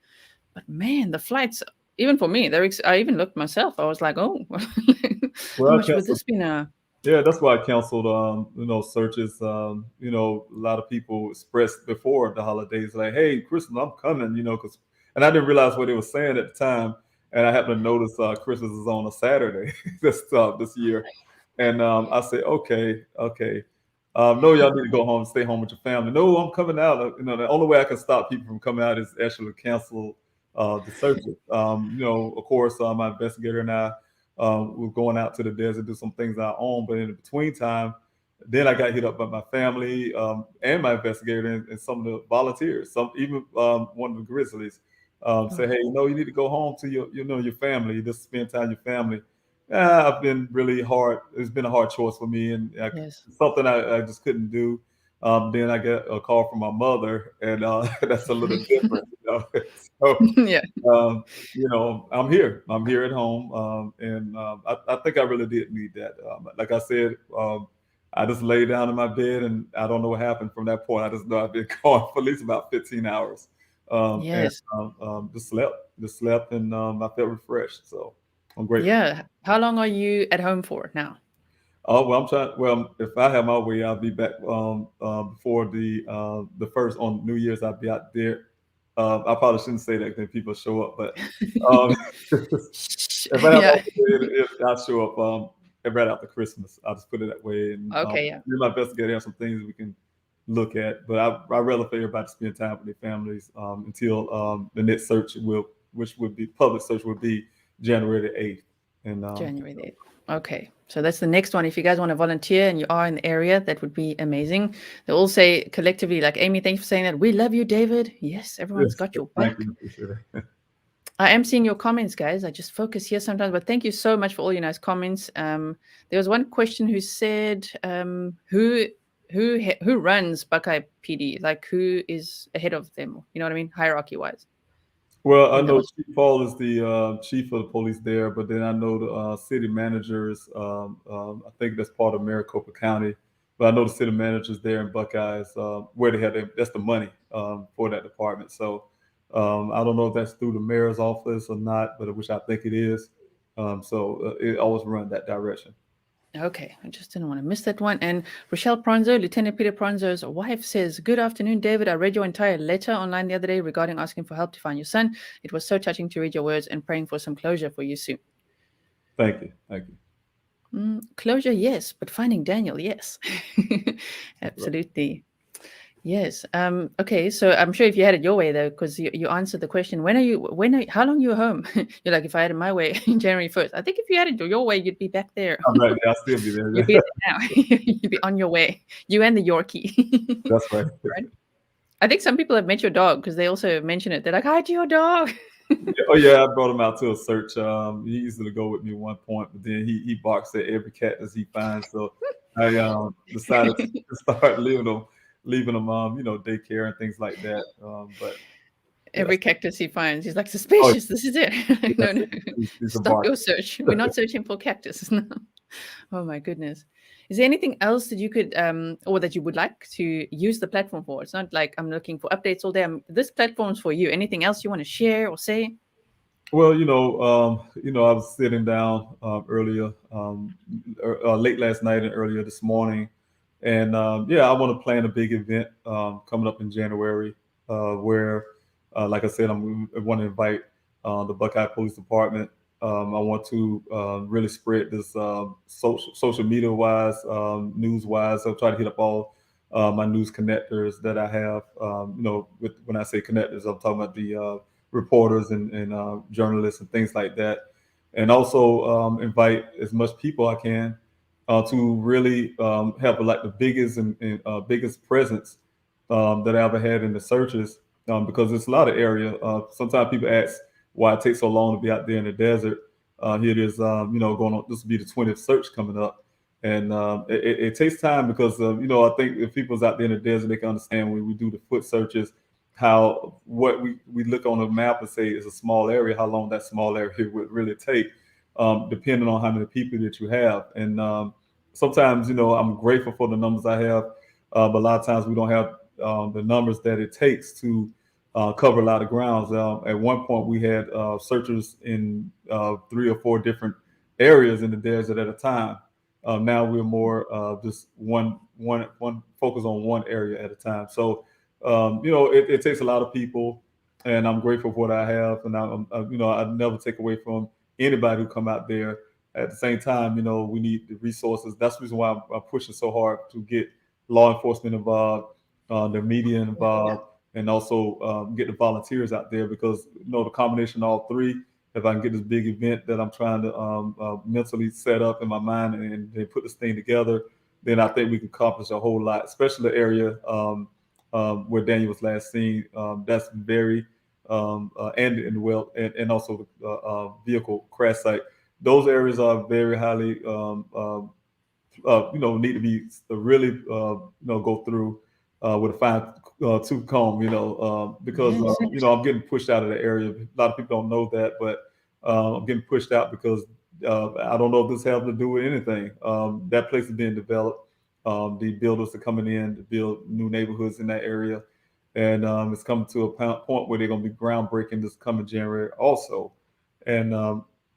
But man, the flights, even for me, I even looked myself. I was like, oh, how Well, I much would canceled. this be now? Yeah, that's why I canceled. Searches. A lot of people expressed before the holidays, like, "Hey, Christmas, I'm coming." And I didn't realize what they were saying at the time. And I happened to notice Christmas is on a Saturday this year, and I said, "Okay, okay." No, y'all need to go home, stay home with your family. No, I'm coming out. The only way I can stop people from coming out is actually cancel the searches. Of course, my investigator and I we're going out to the desert, do some things on our own. But in the between time, then I got hit up by my family and my investigator and some of the volunteers. Some even one of the Grizzlies say, Oh, "Hey, you need to go home to your family. Just spend time with your family." I've been really hard. It's been a hard choice for me, and yes. something I just couldn't do. Then I get a call from my mother, and that's a little different. So Yeah. I'm here. I'm here at home, and I think I really did need that. Like I said, I just lay down in my bed, and I don't know what happened from that point. I just know I've been gone for at least about 15 hours, and Yes. just slept, and I felt refreshed. So I'm grateful. Yeah. How long are you at home for now? Oh well, I'm trying. Well, if I have my way, I'll be back before the first on New Year's. I'll be out there. I probably shouldn't say that because people show up, but um, if I have my Yeah. way, I'll show up right after Christmas. I'll just put it that way, and Okay. Yeah. do my best to get there some things we can look at. But I rather for everybody to spend time with their families until the next search which would be public search, would be January the 8th, and January the 8th. Okay. So that's the next one. If you guys want to volunteer and you are in the area, that would be amazing. They all say collectively, like, Amy, thank you for saying that. We love you, David. Yes, everyone's yes, got your thank back. you, appreciate it. I am seeing your comments, guys. I just focus here sometimes, but thank you so much for all your nice comments. There was one question who said, who runs Buckeye PD? Like, who is ahead of them? You know what I mean, hierarchy wise. Well, I I think that know was Chief Paul is the chief of the police there, but then I know the city managers. I think that's part of Maricopa County, but I know the city managers there in Buckeyes, where they have that's the money for that department. So I don't know if that's through the mayor's office or not, but which I think it is. So it always run that direction. okay. I just didn't want to miss that one. And Rochelle Pronzo, Lieutenant Peter Pronzo's wife, says, "Good afternoon, David. I read your entire letter online the other day regarding asking for help to find your son. It was so touching to read your words and praying for some closure for you soon." Thank you, thank you. Closure, yes, but finding Daniel, yes. Right. Absolutely. Yes. Okay. So I'm sure if you had it your way though, because you answered the question, how long you were home? You're like, if I had it my way, January 1st. I think if you had it your way, you'd be back there. I'm right there. I'll still be there. You'd be there now. You'd be on your way. You and the Yorkie. That's right. Right? I think some people have met your dog because they also mention it. They're like, hi to your dog. Oh yeah, I brought him out to a search. He used to go with me at one point, but then he barks at every cactus he finds. So I decided to start leaving him daycare and things like that. But yes, Every cactus he finds, he's like, oh suspicious. This is it. No, yes, no. he's a Stop bark. your search. We're not searching for cactus. No. Oh my goodness. Is there anything else that you could or that you would like to use the platform for? It's not like I'm looking for updates all day. This platform's for you. Anything else you want to share or say? Well, I was sitting down earlier, late last night and earlier this morning, and yeah, I want to plan a big event coming up in January, where, like I said, I want to invite the Buckeye Police Department. I want to really spread this social media wise, news wise. I'll try to hit up all my news connectors that I have. When I say connectors, I'm talking about the reporters and journalists and things like that, and also invite as much people I can to really have like the biggest and biggest presence that I ever had in the searches, because it's a lot of area. Sometimes people ask why it takes so long to be out there in the desert. Here it is, going on. This will be the 20th search coming up, and it takes time because I think if people's out there in the desert, they can understand when we do the foot searches how what we look on a map and say is a small area, how long that small area would really take, depending on how many people that you have. And sometimes, I'm grateful for the numbers I have, but a lot of times we don't have the numbers that it takes to cover a lot of grounds. At one point, we had searchers in 3 or 4 different areas in the desert at a time. Now we're more just one focus on one area at a time. So it takes a lot of people, and I'm grateful for what I have, and I never take away from anybody who come out there. At the same time, we need the resources. That's the reason why I'm pushing so hard to get law enforcement involved, the media involved, and also get the volunteers out there, because the combination of all three. If I can get this big event that I'm trying to mentally set up in my mind and then put this thing together, then I think we can accomplish a whole lot, especially the area where Daniel was last seen. That's very and well, and also the vehicle crash site. Those areas are very highly need to be really go through with a fine tooth comb, because Yes. I'm getting pushed out of the area. A lot of people don't know that, but I'm getting pushed out because I don't know if this has to do with anything. That place is being developed. The builders are coming in to build new neighborhoods in that area, and it's coming to a point where they're going to be groundbreaking this coming January also. And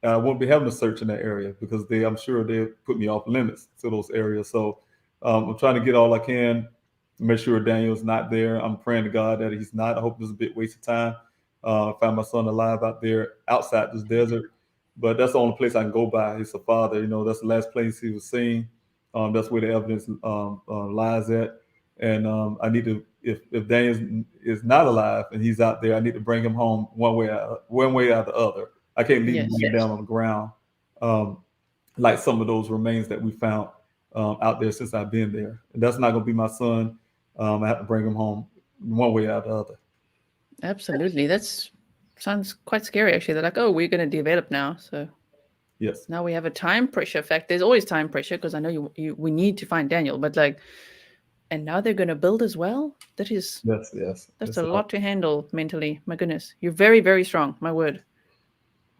I won't be having a search in that area because I'm sure they'll put me off limits to those areas. So I'm trying to get all I can to make sure Daniel's not there. I'm praying to God that he's not. I hope this is a bit waste of time. Find my son alive out there outside this desert, but that's the only place I can go by. He's a father. That's the last place he was seen. That's where the evidence lies at. And I need to, if Daniel is not alive and he's out there, I need to bring him home one way or the other. I can't leave him Yes. laying down on the ground, um, like some of those remains that we found out there since I've been there. And that's not going to be my son. I have to bring him home one way or the other. Absolutely. That's Sounds quite scary, actually. They're like, oh, we're going to develop now. So Yes. now we have a time pressure effect. There's always time pressure because I know we need to find Daniel, but like, and now they're going to build as well. Yes. Yes. That's It's a lot to handle mentally. My goodness, you're very, very strong. My word.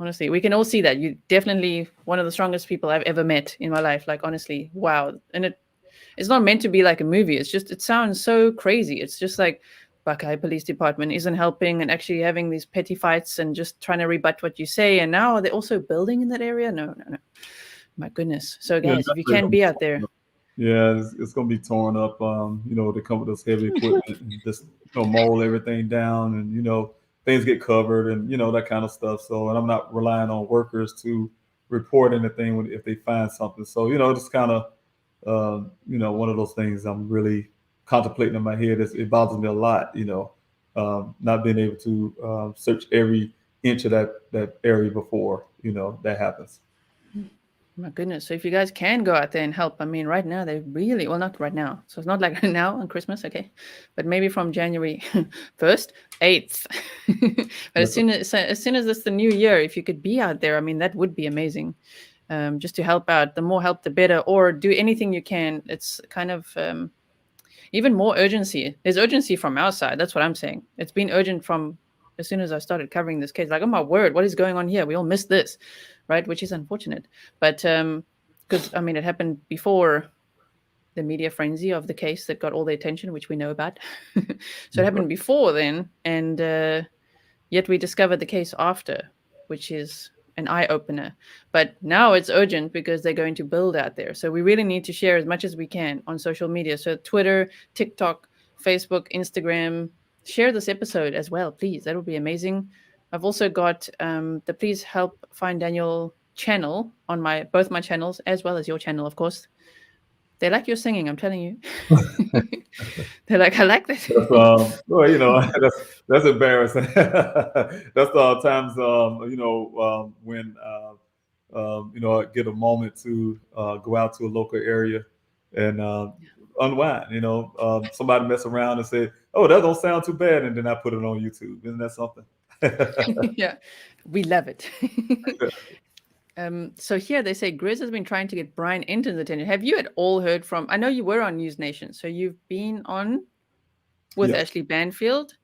Honestly, we can all see that. You're definitely one of the strongest people I've ever met in my life. Like, honestly, wow. And it's not meant to be like a movie. It's just, it sounds so crazy. It's just like Buckeye Police Department isn't helping and actually having these petty fights and just trying to rebut what you say. And now they're also building in that area. No, no, no. My goodness. So, yeah, guys, if you can be out there, yeah, it's gonna be torn up. They come with this heavy equipment and just mold everything down, and things get covered, and that kind of stuff. So, and I'm not relying on workers to report anything if they find something. So, it's kind of one of those things I'm really contemplating in my head. It bothers me a lot. Not being able to search every inch of that area before that happens. my goodness. So if you guys can go out there and help, I mean, right now they really, well, not right now. So it's not like now on Christmas, okay, but maybe from January 1st, 8th. But Yes, as soon as it's the new year, if you could be out there, I mean, that would be amazing. Just to help out. The more help, the better. Or do anything you can. It's kind of even more urgency. There's urgency from our side. That's what I'm saying. It's been urgent from as soon as I started covering this case. Like, oh my word, what is going on here? We all missed this, right? Which is unfortunate. But because I mean, it happened before the media frenzy of the case that got all the attention, which we know about. So it happened before then, and yet we discovered the case after, which is an eye opener. But now it's urgent because they're going to build out there. So we really need to share as much as we can on social media. So Twitter, TikTok, Facebook, Instagram. Share this episode as well, please. That would be amazing. I've also got the Please Help Find Daniel channel on both my channels, as well as your channel, of course. They like your singing, I'm telling you. They're like, I like that. well, that's embarrassing. That's times when I get a moment to go out to a local area and unwind. Somebody mess around and say, "Oh, that don't sound too bad," and then I put it on YouTube. Isn't that something? Yeah, we love it. So here they say Grizz has been trying to get Brian Enton's attention. Have you at all heard from? I know you were on News Nation, so you've been on with Yes. Ashley Banfield,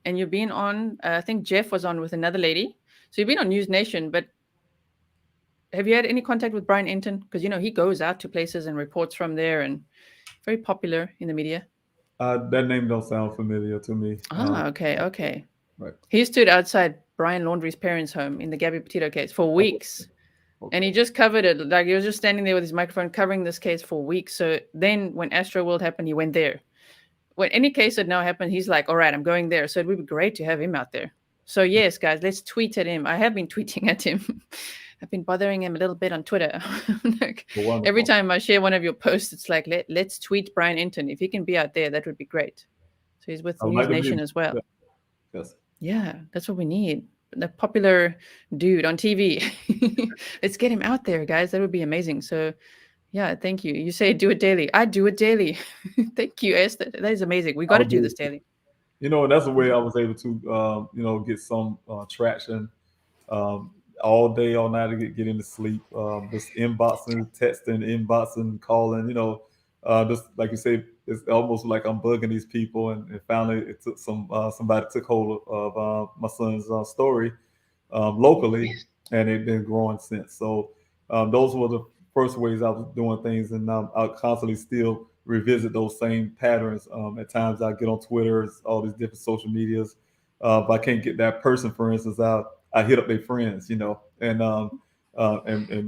and you've been on. I think Jeff was on with another lady. So you've been on News Nation, but have you had any contact with Brian Enton? Because he goes out to places and reports from there, and very popular in the media. That name don't sound familiar to me. Okay, okay. Right. He stood outside Brian Laundrie's parents' home in the Gabby Petito case for weeks. Okay. And he just covered it. Like, he was just standing there with his microphone covering this case for weeks. So then when Astro World happened, he went there. When any case that now happened, he's like, all right, I'm going there. So it would be great to have him out there. So yes, guys, let's tweet at him. I have been tweeting at him. I've been bothering him a little bit on Twitter. Like, every time I share one of your posts, it's like, let's tweet Brian Enton. If he can be out there, that would be great. So he's with News Nation as well. Yes. Yeah, that's what we need. The popular dude on TV. Let's get him out there, guys. That would be amazing. So, yeah, thank you. You say do it daily. I do it daily. Thank you, Es. That is amazing. We got to do this daily. And that's the way I was able to, get some traction all day, all night to get into sleep. Just inboxing, texting, inboxing, calling. Just like you say, it's almost like I'm bugging these people. And finally, it took somebody took hold of my son's story locally, and it's been growing since. So those were the first ways I was doing things, and I constantly still revisit those same patterns. At times, I get on Twitter, all these different social medias. If I can't get that person, for instance, I hit up their friends, and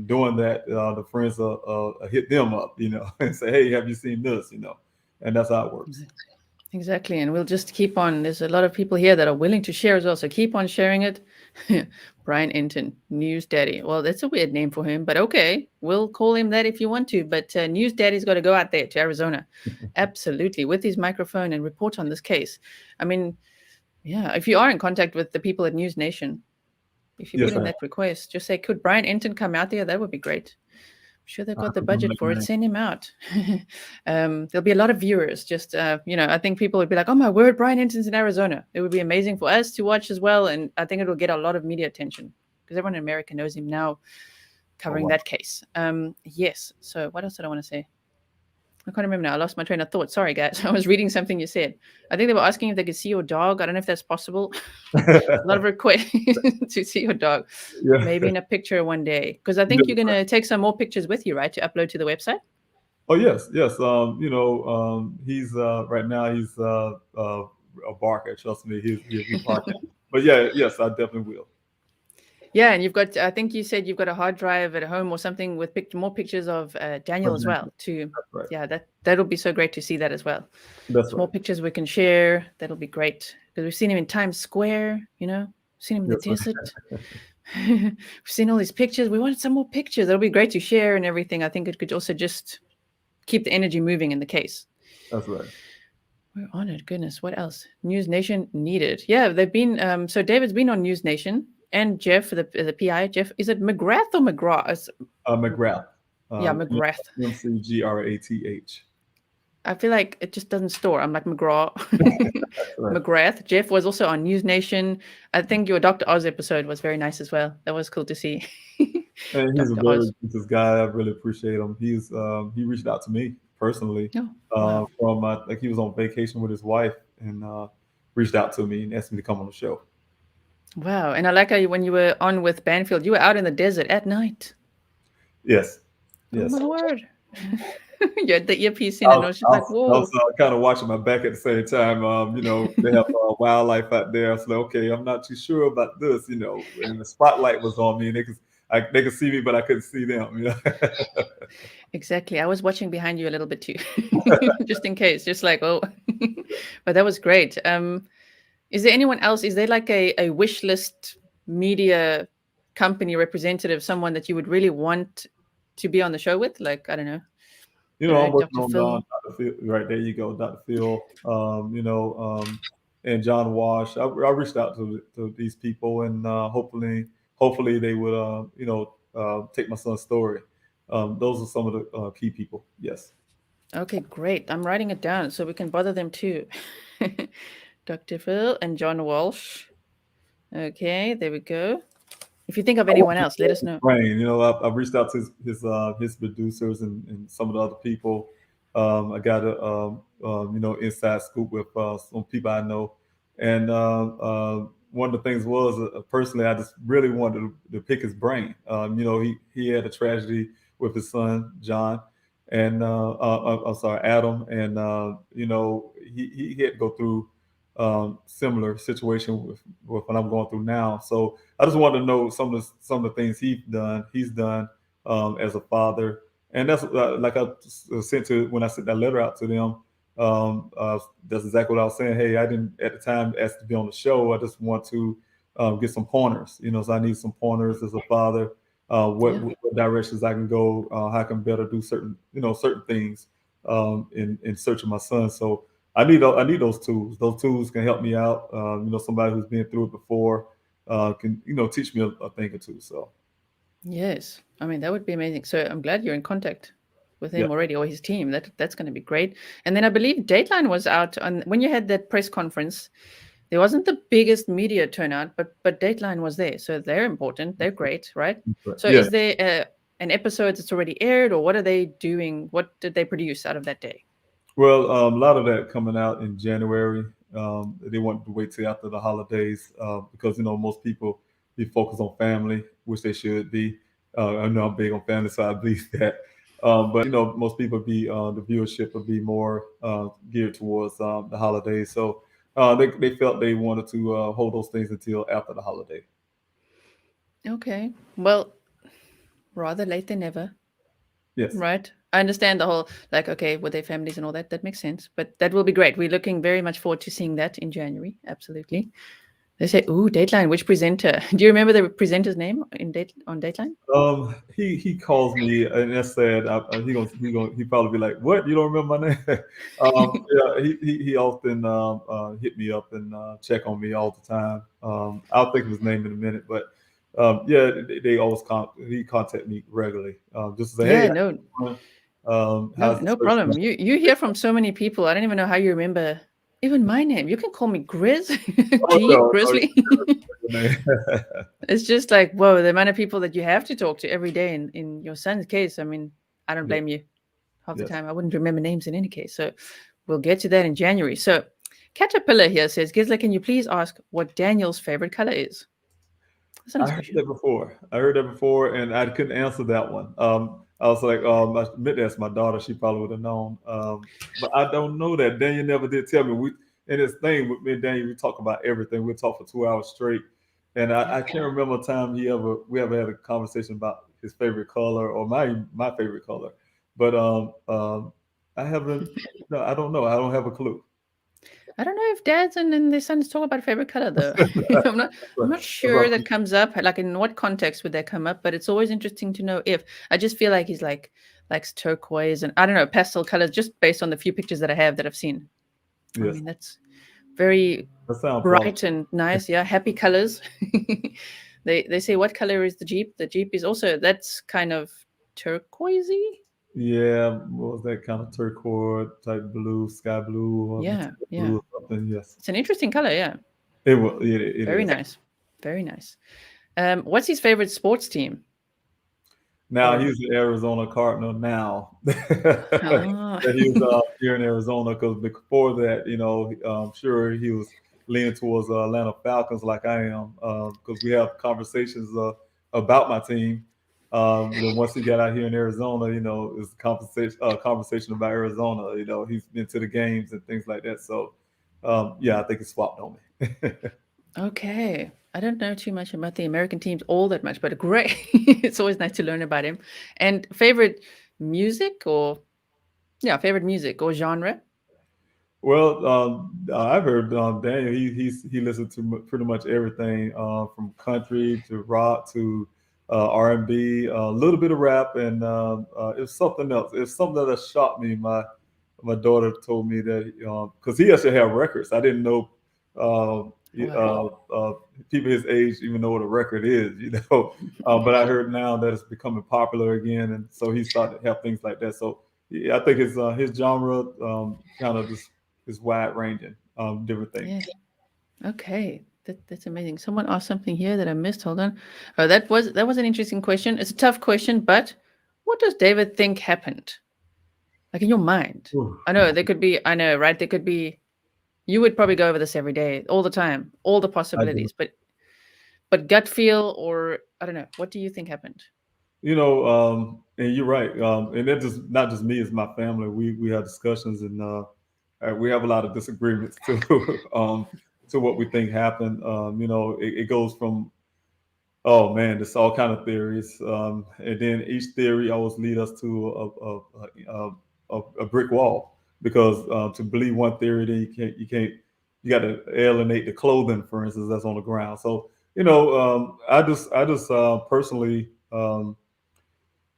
doing that, the friends hit them up, and say, "Hey, have you seen this?" And that's how it works. Exactly. And we'll just keep on. There's a lot of people here that are willing to share as well. So keep on sharing it. Brian Enton, News Daddy. Well, that's a weird name for him, but okay. We'll call him that if you want to. But News Daddy's got to go out there to Arizona. Absolutely. With his microphone and report on this case. I mean, yeah, if you are in contact with the people at News Nation, if you put in that request, just say, could Brian Enton come out there? That would be great. Sure, they've I got have the to remember budget for that it. name. Send him out. There'll be a lot of viewers. Just I think people would be like, "Oh my word, Brian Hinton's in Arizona." It would be amazing for us to watch as well, and I think it will get a lot of media attention because everyone in America knows him now, Oh covering wow. that case. Yes. So what else did I want to say? I can't remember now. I lost my train of thought. Sorry, guys. I was reading something you said. I think they were asking if they could see your dog. I don't know if that's possible. A lot of requests to see your dog. Yeah. Maybe in a picture one day. Because I think Yeah. you're going to take some more pictures with you, right? To upload to the website. Oh yes, yes. He's right now he's a barker. Trust me, he'll be barking. But yeah, yes, I definitely will. Yeah, and you've got, I think you said you've got a hard drive at home or something with more pictures of Daniel as well. That's right. Yeah, that'll be so great to see that as well. That's Small right. pictures we can share. That'll be great because we've seen him in Times Square. Seen him in the Yes, sir. desert. We've seen all these pictures. We wanted some more pictures. That'll be great to share and everything. I think it could also just keep the energy moving in the case. That's right. We're honored. Goodness, what else? News Nation needed. Yeah, they've been. So David's been on News Nation, and Jeff, the PI. Jeff, is it McGrath or McGrath? McGrath. Yeah, McGrath. McGrath. I feel like it just doesn't store. I'm like McGraw. Right. McGrath. Jeff was also on News Nation. I think your Dr. Oz episode was very nice as well. That was cool to see. And he's a Dr. very Oz. this guy. I really appreciate him. He reached out to me personally Oh, wow. from like he was on vacation with his wife and reached out to me and asked me to come on the show. Wow. And I like how when you were on with Banfield, you were out in the desert at night. Yes, Oh, yes. my word. You had the earpiece in, I and was, I was I just like, was, I whoa. was kind of watching my back at the same time. They have wildlife out there. I was like, okay, I'm not too sure about this. And the spotlight was on me, and they could see me, but I couldn't see them. Exactly. I was watching behind you a little bit too, just in case, just like, oh, but that was great. Is there anyone else? Is there like a wish list media company representative, someone that you would really want to be on the show with? Like, I don't know, I'm working Dr. on Phil. Dr. Phil. Right there, you go, Dr. Phil. And John Wash. I reached out to these people, and hopefully they would, take my son's story. Those are some of the key people. Yes. Okay, great. I'm writing it down so we can bother them too. Dr. Phil and John Walsh. Okay, there we go. If you think of I want anyone to else, let us know. brain. I've reached out to his producers and some of the other people. I got a inside scoop with some people I know, and one of the things was personally I just really wanted to pick his brain. He had a tragedy with his son John, and I'm sorry Adam, and he had to go through similar situation with what I'm going through now. So I just wanted to know some of the things he's done as a father, and that's like I sent to when I sent that letter out to them. That's exactly what I was saying. Hey, I didn't at the time ask to be on the show. I just want to get some pointers. So I need some pointers as a father. Yeah. What directions I can go, how I can better do certain things in search of my son. So I need those tools. Those tools can help me out. Somebody who's been through it before can teach me a thing or two. So Yes. I mean, that would be amazing. So I'm glad you're in contact with yeah, him already or his team. That's going to be great. And then I believe Dateline was out on when you had that press conference. There wasn't the biggest media turnout, but Dateline was there. So they're important. They're great, right? So yeah. is there an episode that's already aired or what are they doing? What did they produce out of that day? Well, a lot of that coming out in January. They wanted to wait till after the holidays because most people be focused on family, which they should be. I know I'm big on family, so I believe that. But most people be the viewership would be more geared towards the holidays. So they felt they wanted to hold those things until after the holiday. Okay. Well, rather late than never, Yes. right? I understand the whole like okay with their families and all that. That makes sense. But that will be great. We're looking very much forward to seeing that in January. Absolutely. They say, "Ooh, Dateline. Which presenter? Do you remember the presenter's name on Dateline?" He calls me and that's sad. He probably be like, "What? You don't remember my name?" Yeah, he often hit me up and check on me all the time. I'll think of his name in a minute, but Yeah, they always he contact me regularly, just to say, hey, Yeah, how no, you doing? no, How's the no search problem. going? You hear from so many people. I don't even know how you remember even my name. You can call me Grizz, Oh G, no, no, Grizzly. your name. It's just like, whoa, the amount of people that you have to talk to every day in your son's case. I mean, I don't Yeah, blame you half the yes. time. I wouldn't remember names in any case. So we'll get to that in January. So Caterpillar here says, Gisela, can you please ask what Daniel's favorite color is? That's a I nice heard question. that before. I heard that before, and I couldn't answer that one. I was like, I meant to ask my daughter. She probably would have known. But I don't know that. Daniel never did tell me. We and this thing with me and Daniel, we talk about everything. We talk for 2 hours straight, and Yeah. I can't remember a time we ever had a conversation about his favorite color or my favorite color. But I haven't. No, I don't know. I don't have a clue. I don't know if dads and their sons talk about favorite color though. I'm not I'm But not that's sure what that comes up. Like in what context would that come up? But it's always interesting to know if I just feel like he's like likes turquoise and I don't know, pastel colors just based on the few pictures that I have that I've seen. I yes, mean, that's very that sounds plausible. bright and nice. Yeah, happy colors. They say what color is the Jeep? The Jeep is also that's kind of turquoisey. Yeah, what was that kind of turquoise type blue, sky blue, or Yeah, metallic yeah. blue or something? Yes, It's an interesting color. Yeah, it will. It very is. nice, very nice. What's his favorite sports team? Now Or he's an Arizona Cardinal now. ah, That he was here in Arizona because before that, I'm sure he was leaning towards Atlanta Falcons like I am because we have conversations about my team. Then once he got out here in Arizona, it's conversation about Arizona. He's been to the games and things like that. So, yeah, I think he swapped on me. okay. I don't know too much about the American teams all that much, but great. It's always nice to learn about him. And favorite music or yeah, favorite music or genre? Well, I've heard Daniel. He listens to pretty much everything from country to rock to R&B, a little bit of rap, and it's something else. It's something that shocked me. My daughter told me that because he actually have records. I didn't know Wow. people his age even know what a record is. But I heard now that it's becoming popular again, and so he started to have things like that. So yeah, I think his genre kind of just is wide ranging, different things. Yeah. Okay. That's amazing. Someone asked something here that I missed. Hold on. Oh, that was an interesting question. It's a tough question, but what does David think happened? Like in your mind? Ooh. I know there could be I know, right? There could be you would probably go over this every day, all the time, all the I do. possibilities, but gut feel or I don't know. What do you think happened? And you're right. And that just not just me, it's my family. We have discussions and we have a lot of disagreements too, to what we think happened. It goes from oh man, there's all kind of theories, and then each theory always lead us to a brick wall because to believe one theory, then you got to alienate the clothing, for instance, that's on the ground. So I just personally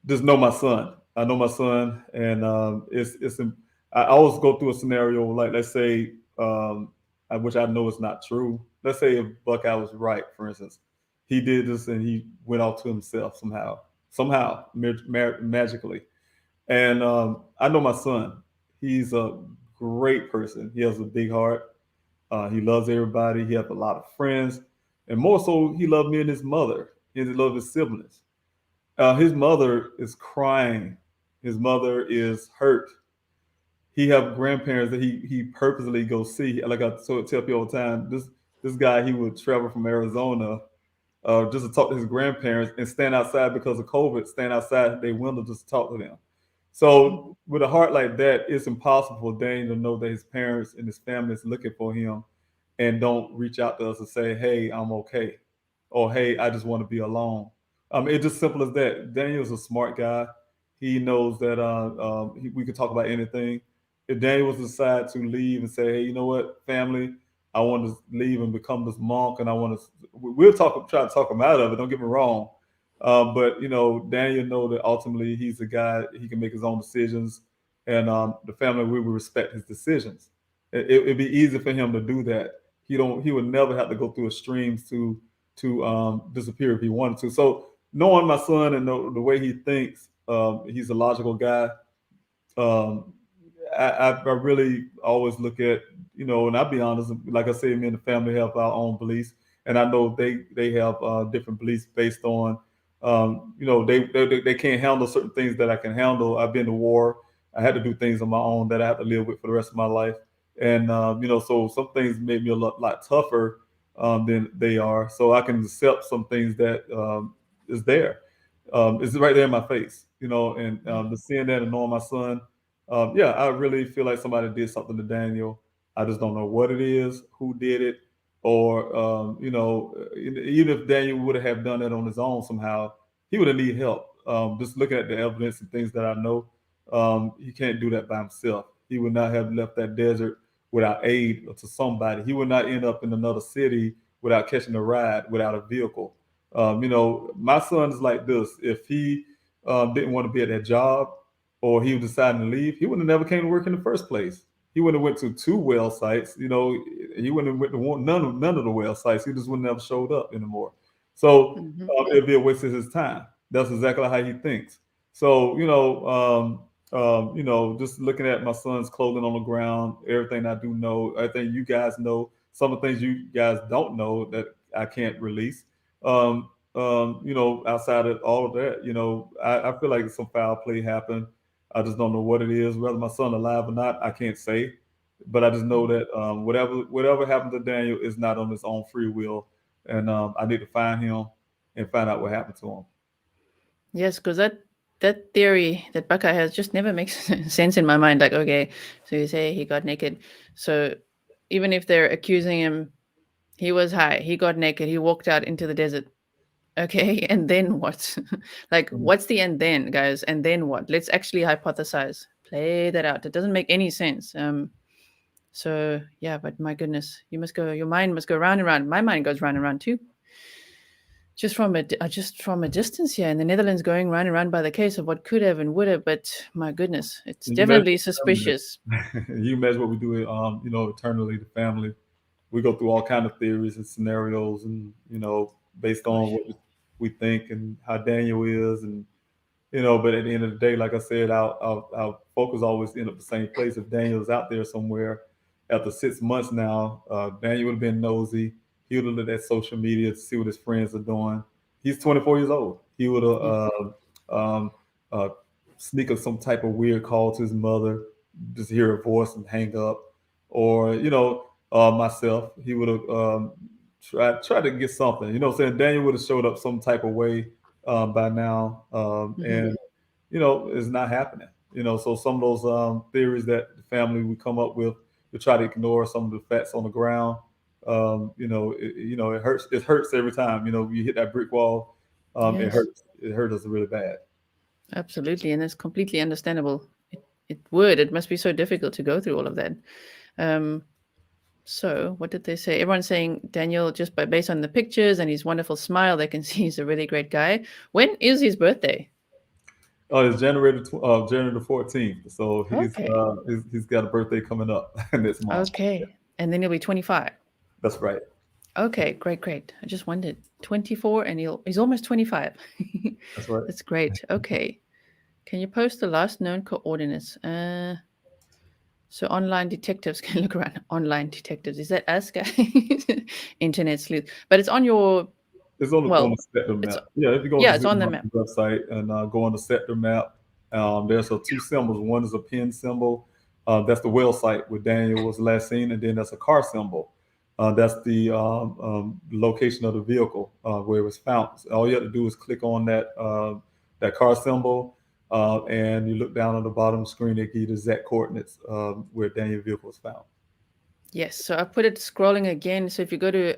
just know my son. I know my son, and I always go through a scenario like let's say, which I know is not true. Let's say if Buckeye was right, for instance, he did this and he went off to himself somehow, magically. And I know my son. He's a great person. He has a big heart. He loves everybody. He has a lot of friends, and more so, he loved me and his mother. He loved his siblings. His mother is crying. His mother is hurt. He have grandparents that he purposely go see. Like I tell people all the time, this guy he would travel from Arizona just to talk to his grandparents and stand outside because of COVID. Stand outside their window just to talk to them. So with a heart like that, it's impossible for Dane to know that his parents and his family is looking for him and don't reach out to us and say, "Hey, I'm okay," or "Hey, I just want to be alone." It's just simple as that. Daniel's a smart guy. He knows that we could talk about anything. If Daniel was to decide to leave and say, "Hey, you know what, family, I want to leave and become this monk, and I want to," we'll try to talk him out of it. Don't get me wrong, but Daniel know that ultimately he's a guy. He can make his own decisions, and the family we will respect his decisions. It'd be easy for him to do that. He don't. He would never have to go through extremes to. to disappear if he wanted to. So knowing my son and the way he thinks, he's a logical guy. Um, I really always look at, and I'll be honest, like I said, me and the family have our own beliefs, and I know they have different beliefs based on, they can't handle certain things that I can handle. I've been to war. I had to do things on my own that I have to live with for the rest of my life, and so some things made me a lot tougher than they are. So I can accept some things that is there. It's right there in my face, and the seeing that and knowing my son, yeah, I really feel like somebody did something to Daniel. I just don't know what it is, who did it, or even if Daniel would have done that on his own somehow, he would have need help. Just looking at the evidence and things that I know, he can't do that by himself. He would not have left that desert without aid to somebody. He would not end up in another city without catching a ride, without a vehicle. My son is like this. If he didn't want to be at that job, or he was deciding to leave, he would have never came to work in the first place. He wouldn't have went to two well sites. He wouldn't have went to none of the well sites. He just wouldn't have showed up anymore. So Mm-hmm. it'd be a waste of his time. That's exactly how he thinks. So just looking at my son's clothing on the ground, everything I do know, everything you guys know, some of the things you guys don't know that I can't release. Outside of all of that, I feel like some foul play happened. I just don't know what it is. Whether my son alive or not, I can't say. But I just know that whatever happened to Daniel is not on his own free will, and I need to find him and find out what happened to him. Yes, because that theory that Buckeye has just never makes sense in my mind. Like, okay, so you say he got naked. So even if they're accusing him, he was high, he got naked, he walked out into the desert. Okay, and then what? Like, Mm. what's the and then, guys? And then what? Let's actually hypothesize. Play that out. It doesn't make any sense. So yeah, but my goodness, your mind must go round and round. My mind goes round and round too. Just from a distance here in the Netherlands, going round and round by the case of what could have and would have. But my goodness, it's And you imagine, definitely suspicious. you imagine what we do, eternally, the family. We go through all kind of theories and scenarios, and based on Gosh. what we think and how Daniel is, and but at the end of the day, like I said, our focus always end up the same place. If Daniel's out there somewhere after 6 months now, Daniel would have been nosy. He would have looked at social media to see what his friends are doing. He's 24 years old. He would have Yes. uh, sneak up some type of weird call to his mother, just hear her voice and hang up, or myself. He would have tried to get something. Saying Daniel would have showed up some type of way by now, Hmm. and it's not happening. So some of those theories that the family would come up with to try to ignore some of the facts on the ground. It hurts. It hurts every time. You hit that brick wall. It Yes. hurts. It hurt us really bad. Absolutely, and it's completely understandable. It must be so difficult to go through all of that. Um, so what did they say? Everyone's saying Daniel, just by based on the pictures and his wonderful smile, they can see he's a really great guy. When is his birthday? It's January the 14th. So Okay. he's got a birthday coming up next month. Okay. And then he'll be 25. That's right. Okay, great, great. I just wondered. 24 and he's almost 25. That's right. That's great. Okay. Can you post the last known coordinates? So online detectives can look around. Online detectives. Is that us, guys? Internet sleuth. But it's on your, It's on well, the sector it's, map. Yeah, if you go to yeah, the it's on the Zoom map. website and go on the sector map, there's two symbols. One is a pin symbol. That's the well site where Daniel was last seen, and then that's a car symbol. That's the location of the vehicle where it was found. So all you have to do is click on that car symbol, and you look down on the bottom screen. They give you the exact coordinates where Daniel's vehicle was found. Yes, so I put it scrolling again. So if you go to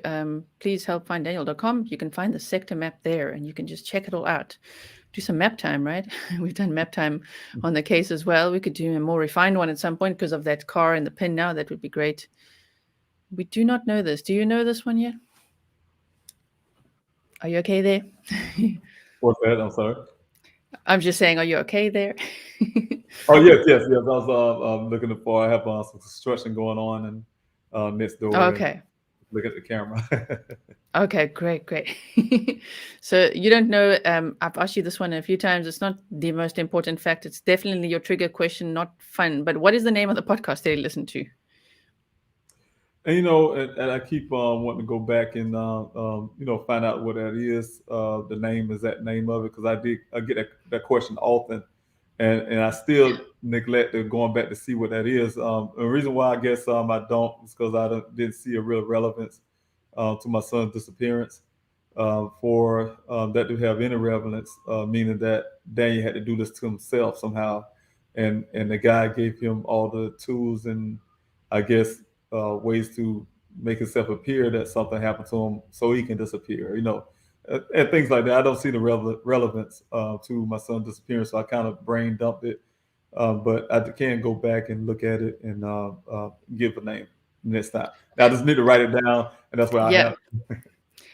pleasehelpfinddaniel.com, you can find the sector map there and you can just check it all out. Do some map time, right? We've done map time on the case as well. We could do a more refined one at some point because of that car and the pin now. That would be great. We do not know this. Do you know this one yet? Are you okay there? What's that? I'm sorry. I'm just saying, are you okay there? Oh yes, yes, yes. I was looking for. I have some construction going on and next door. And Okay. look at the camera. Okay, great, great. So you don't know, I've asked you this one a few times. It's not the most important fact. It's definitely your trigger question, not fun. But what is the name of the podcast that you listen to? And and I keep wanting to go back and find out what that is. The name is that name of it because I get that question often, and I still neglect to going back to see what that is. The reason why I guess I don't is because didn't see a real relevance to my son's disappearance. For that to have any relevance, meaning that Daniel had to do this to himself somehow, and the guy gave him all the tools and I guess ways to make himself appear that something happened to him so he can disappear. And things like that. I don't see the relevance to my son's disappearance, so I kind of brain dumped it. But I can go back and look at it and give a name next time. I just need to write it down, and that's where I Yeah. have.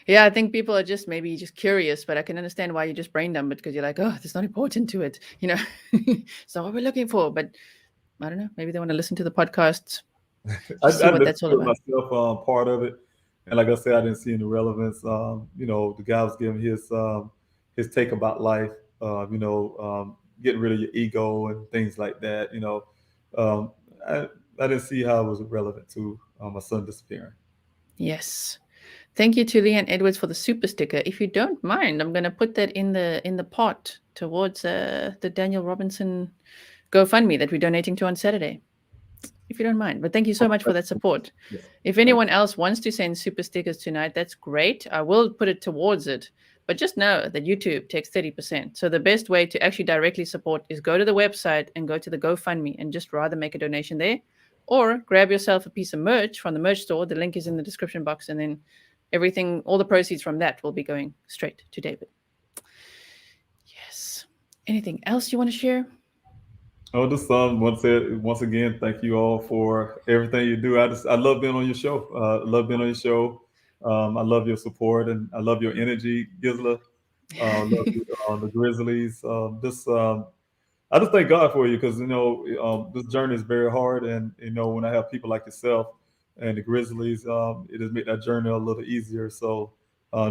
Yeah, I think people are just maybe just curious, but I can understand why you just brain dump it because you're like, oh, there's not important to it, you know. It's not what we're looking for. But I don't know. Maybe they want to listen to the podcast, just see I what listened that's all to it about. myself, part of it, and like I said, I didn't see any relevance. The guy was giving his take about life. Getting rid of your ego and things like that. Um, I I didn't see how it was relevant to my son disappearing. Yes. Thank you to Leanne Edwards for the super sticker. If you don't mind, I'm going to put that in the pot towards the Daniel Robinson GoFundMe that we're donating to on Saturday, if you don't mind. But thank you so much for that support. Yes. If Thank anyone else wants to send super stickers tonight, that's great. I will put it towards it. But just know that YouTube takes 30%. So the best way to actually directly support is go to the website and go to the GoFundMe and just rather make a donation there. Or grab yourself a piece of merch from the merch store. The link is in the description box. And then everything, all the proceeds from that will be going straight to David. Yes. Anything else you want to share? Oh, the son once again, thank you all for everything you do. I love being on your show. I love being on your show. I love your support and I love your energy, Gisela. Love you, the Grizzlies. I just thank God for you because this journey is very hard, and when I have people like yourself and the Grizzlies, it just make that journey a little easier. So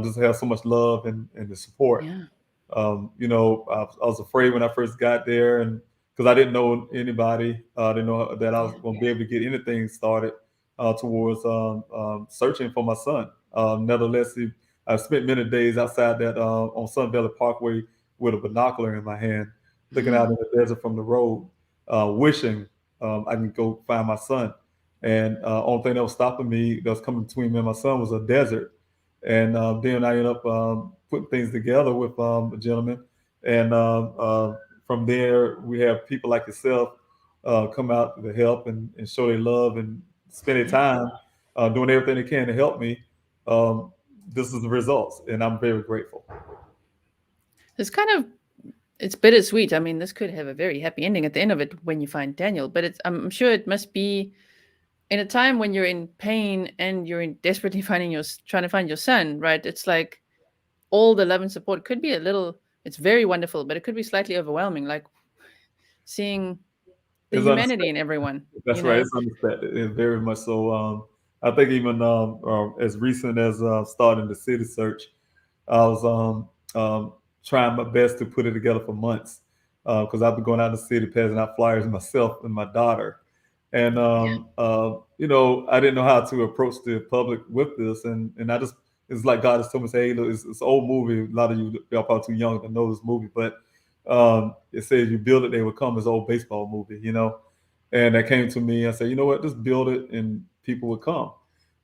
just have so much love and the support. Yeah. I was afraid when I first got there, and because I didn't know anybody, I didn't know that I was Yeah. going to be able to get anything started towards searching for my son. Nevertheless, I spent many days outside that on Sun Valley Parkway with a binocular in my hand, looking out in the desert from the road, wishing I can go find my son. And only thing that was stopping me, that was coming between me and my son, was a desert. And then I ended up putting things together with a gentleman, and from there we have people like yourself come out to help and show their love and spend their Yeah. time doing everything they can to help me. Um, this is the results, and I'm very grateful. It's kind of it's bittersweet. I mean, this could have a very happy ending at the end of it when you find Daniel, but I'm sure it must be in a time when you're in pain and you're in desperately trying to find your son, right? It's like all the love and support could be a little. It's very wonderful, but it could be slightly overwhelming, like seeing the It's humanity unexpected. in everyone. That's You right. know? It's unexpected. It's very much so. I think even as recent as starting the city search, I was trying my best to put it together for months because I've been going out in the city passing out flyers myself and my daughter. And I didn't know how to approach the public with this, and I just it's like God has told me, say, hey, look, it's an old movie. A lot of you are probably too young to know this movie, but it says you build it, they will come. This old baseball movie. And that came to me. I said, you know what, just build it, and people would come.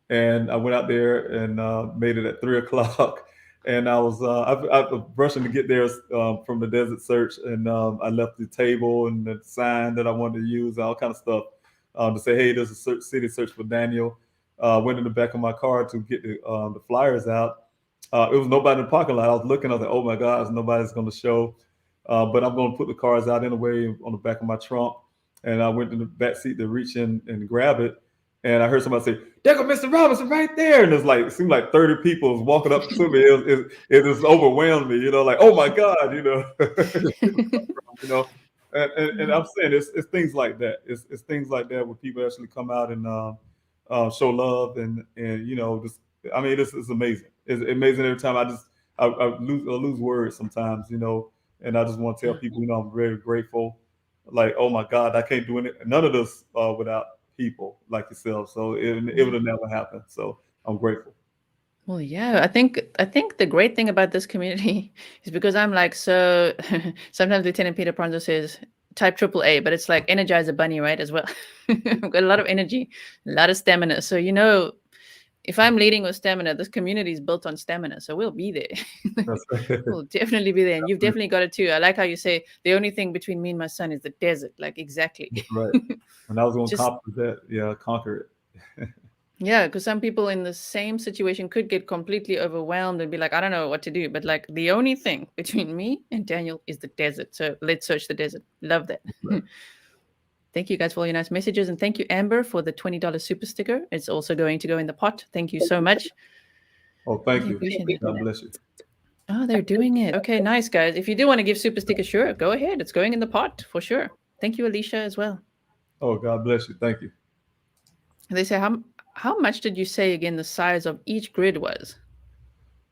And I went out there and made it at 3 o'clock. And I was I was rushing to get there from the desert search, and I left the table and the sign that I wanted to use, all kind of stuff to say, hey, there's a city search for Daniel. Went in the back of my car to get the flyers out. It was nobody in the parking lot. I was looking, I was like, oh my gosh, nobody's going to show. But I'm going to put the cars out anyway on the back of my trunk. And I went in the back seat to reach in and grab it. And I heard somebody say, there go Mr. Robinson right there. And it seemed like 30 people was walking up to me. It just overwhelmed me, like, oh my God. you know. And I'm saying it's things like that. It's things like that where people actually come out and show love, and just, I mean, this is amazing. It's amazing every time. I lose words sometimes, and I just want to tell Yeah. people, I'm very grateful. Like, oh my God, I can't do none of this without people like yourself. So it Yeah. would have never happened. So I'm grateful. Well, yeah, I think the great thing about this community is because I'm like so. Sometimes Lieutenant Peter Pronto says type triple A, but it's like Energizer Bunny, right? As well, I've got a lot of energy, a lot of stamina. So if I'm leading with stamina, this community is built on stamina. So we'll be there. That's right. We'll definitely be there, and you've definitely got it too. I like how you say the only thing between me and my son is the desert. Like exactly. That's right. And I was going to Just conquer that. Yeah, conquer it. yeah, because some people in the same situation could get completely overwhelmed and be like, I don't know what to do. But like the only thing between me and Daniel is the desert. So let's search the desert. Love that. That's right. Thank you guys for all your nice messages. And thank you, Amber, for the $20 super sticker. It's also going to go in the pot. Thank you so much. Oh, thank Really you. appreciate it. God bless you. Oh, they're doing it. Okay, nice, guys. If you do want to give super sticker, sure, go ahead. It's going in the pot for sure. Thank you, Alicia, as well. Oh, God bless you. Thank you. They say, how much did you say again the size of each grid was?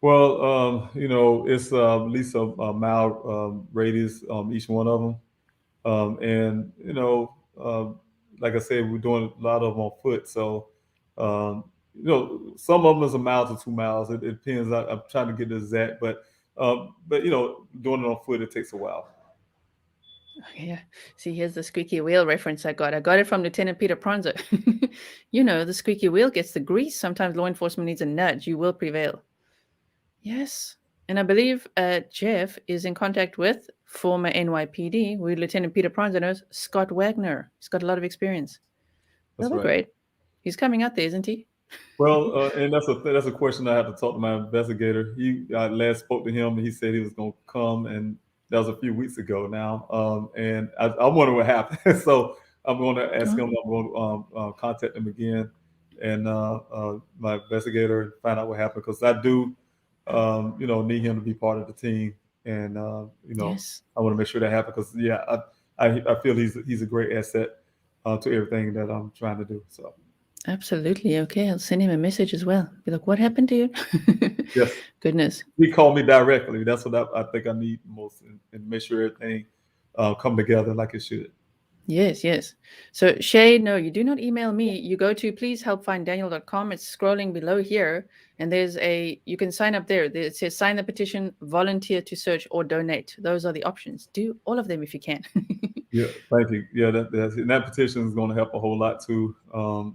Well, it's at least a mile radius, each one of them. And like I said, we're doing a lot of them on foot. So, some of them is a mile to 2 miles. It depends. I'm trying to get the exact, but doing it on foot, it takes a while. Okay, yeah. See, here's the squeaky wheel reference I got. I got it from Lieutenant Peter Pronzo. The squeaky wheel gets the grease. Sometimes law enforcement needs a nudge. You will prevail. Yes. And I believe Jeff is in contact with former NYPD, who Lieutenant Peter Pronzo knows, Scott Wagner. He's got a lot of experience. They'll That's be right. great. He's coming out there, isn't he? Well, and that's a question I have to talk to my investigator. I last spoke to him, and he said he was going to come, and that was a few weeks ago now. And I wonder what happened. So I'm going to ask him. Oh, I'm going to contact him again, and my investigator, and find out what happened, because I do, need him to be part of the team, and yes. I want to make sure that happens, because yeah, I feel he's a great asset to everything that I'm trying to do. So Absolutely. Okay. I'll send him a message as well. Be like, what happened to you? yes. Goodness. He called me directly. That's what I think I need most, and make sure everything come together like it should. Yes, yes. So, Shay, no, you do not email me. You go to pleasehelpfinddaniel.com. It's scrolling below here, and you can sign up there. It says sign the petition, volunteer to search, or donate. Those are the options. Do all of them if you can. Yeah, thank you. Yeah, and that petition is going to help a whole lot too.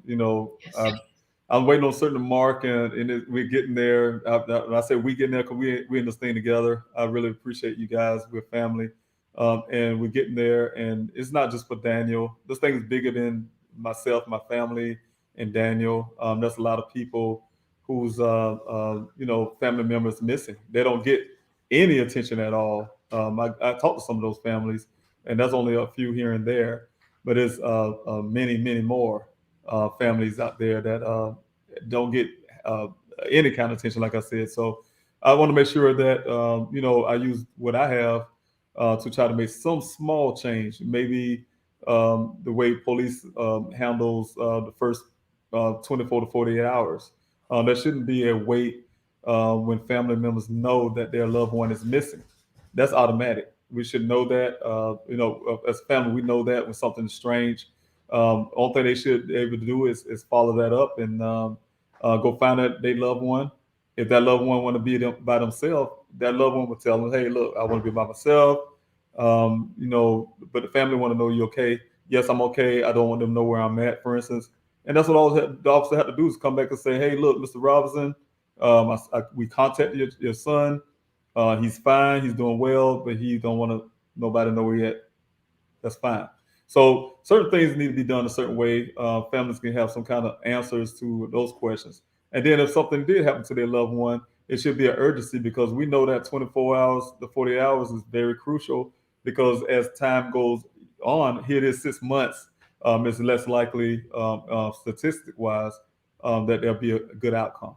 Yes. I'm waiting on certain mark, and we're getting there. When I say we getting there, because we in this thing together. I really appreciate you guys. We're family, and we're getting there. And it's not just for Daniel. This thing is bigger than myself, my family, and Daniel. There's a lot of people whose family members missing. They don't get any attention at all. I talked to some of those families, and that's only a few here and there, but it's many, many more families out there that don't get uh, any kind of attention, like I said. So I want to make sure that I use what I have to try to make some small change. Maybe the way police handles the first 24 to 48 hours. There shouldn't be a wait when family members know that their loved one is missing. That's automatic. We should know that. As a family, we know that when something is strange. Only thing they should be able to do is follow that up, and go find their loved one. If that loved one want to be by themselves, that loved one will tell them, "Hey, look, I want to be by myself." But the family want to know you okay. Yes, I'm okay. I don't want them to know where I'm at, for instance. And that's what all the officer had to do, is come back and say, "Hey, look, Mr. Robinson, we contacted your son. He's fine. He's doing well, but he don't want to nobody know where he at." That's fine. So certain things need to be done a certain way. Families can have some kind of answers to those questions. And then if something did happen to their loved one, it should be an urgency, because we know that 24 hours to 48 hours is very crucial, because as time goes on, here it is 6 months, it's less likely, statistic wise, that there'll be a good outcome.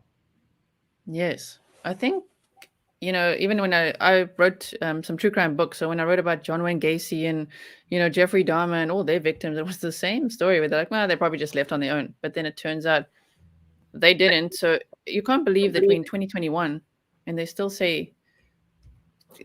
Yes. I think even when I wrote some true crime books, so when I wrote about John Wayne Gacy and, Jeffrey Dahmer and all their victims, it was the same story where they're like, well, they probably just left on their own. But then it turns out they didn't. So you can't believe that we're in 2021 and they still say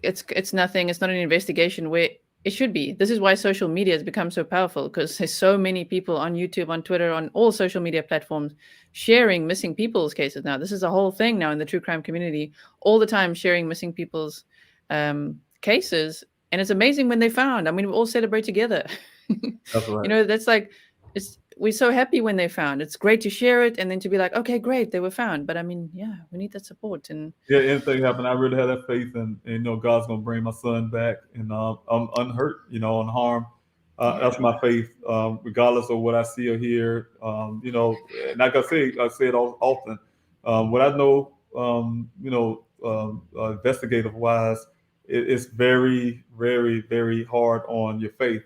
it's nothing. It's not an investigation where it should be. This is why social media has become so powerful, because there's so many people on YouTube, on Twitter, on all social media platforms sharing missing people's cases now. This is a whole thing now in the true crime community, all the time sharing missing people's cases. And it's amazing when they found. I mean, we all celebrate together. That's right. That's like, we're so happy when they found. It's great to share it and then to be like, okay, great, they were found. But I mean, yeah, we need that support. And Yeah, anything happen, I really have that faith, and God's gonna bring my son back, and I'm unhurt, unharmed. yeah, That's my faith, regardless of what I see or hear. And like I say it often. What I know, investigative wise, it's very, very, very hard on your faith.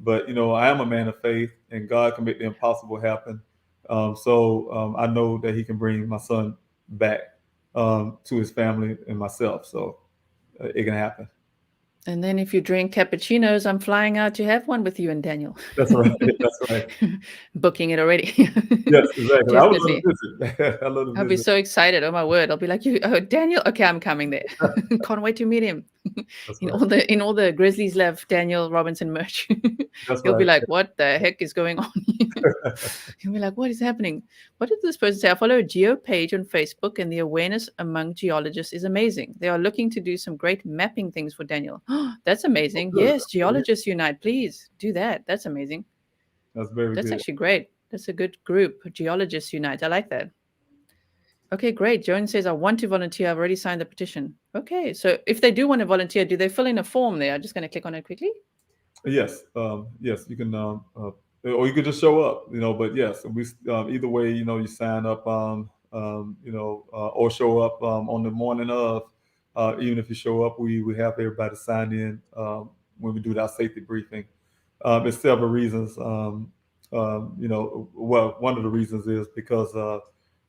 But I am a man of faith, and God can make the impossible happen. So I know that He can bring my son back to his family and myself. So it can happen. and then if you drink cappuccinos, I'm flying out to have one with you and Daniel. That's right. That's right. Booking it already. Yes, exactly. I would love Definitely. to visit. I love to I'll be visit. so excited. Oh my word. I'll be like, oh, Daniel. Okay, I'm coming there. Can't wait to meet him. That's in right. all the Grizzlies Love Daniel Robinson merch. That's He'll be right. like, what the heck is going on here? He'll be like, what is happening? What did this person say? I follow a geo page on Facebook, and the awareness among geologists is amazing. They are looking to do some great mapping things for Daniel. That's amazing. Good. Yes, geologists unite. Please do that. That's amazing. That's very That's good. actually great. That's a good group. Geologists unite. I like that. Okay, great. Joan says, I want to volunteer. I've already signed the petition. Okay, so if they do want to volunteer, do they fill in a form there? I'm just going to click on it quickly. Yes, yes, you can, or you could just show up, But yes, either way, you sign up, or show up on the morning of. Even if you show up, we have everybody sign in when we do our safety briefing. There's several reasons. Well, one of the reasons is because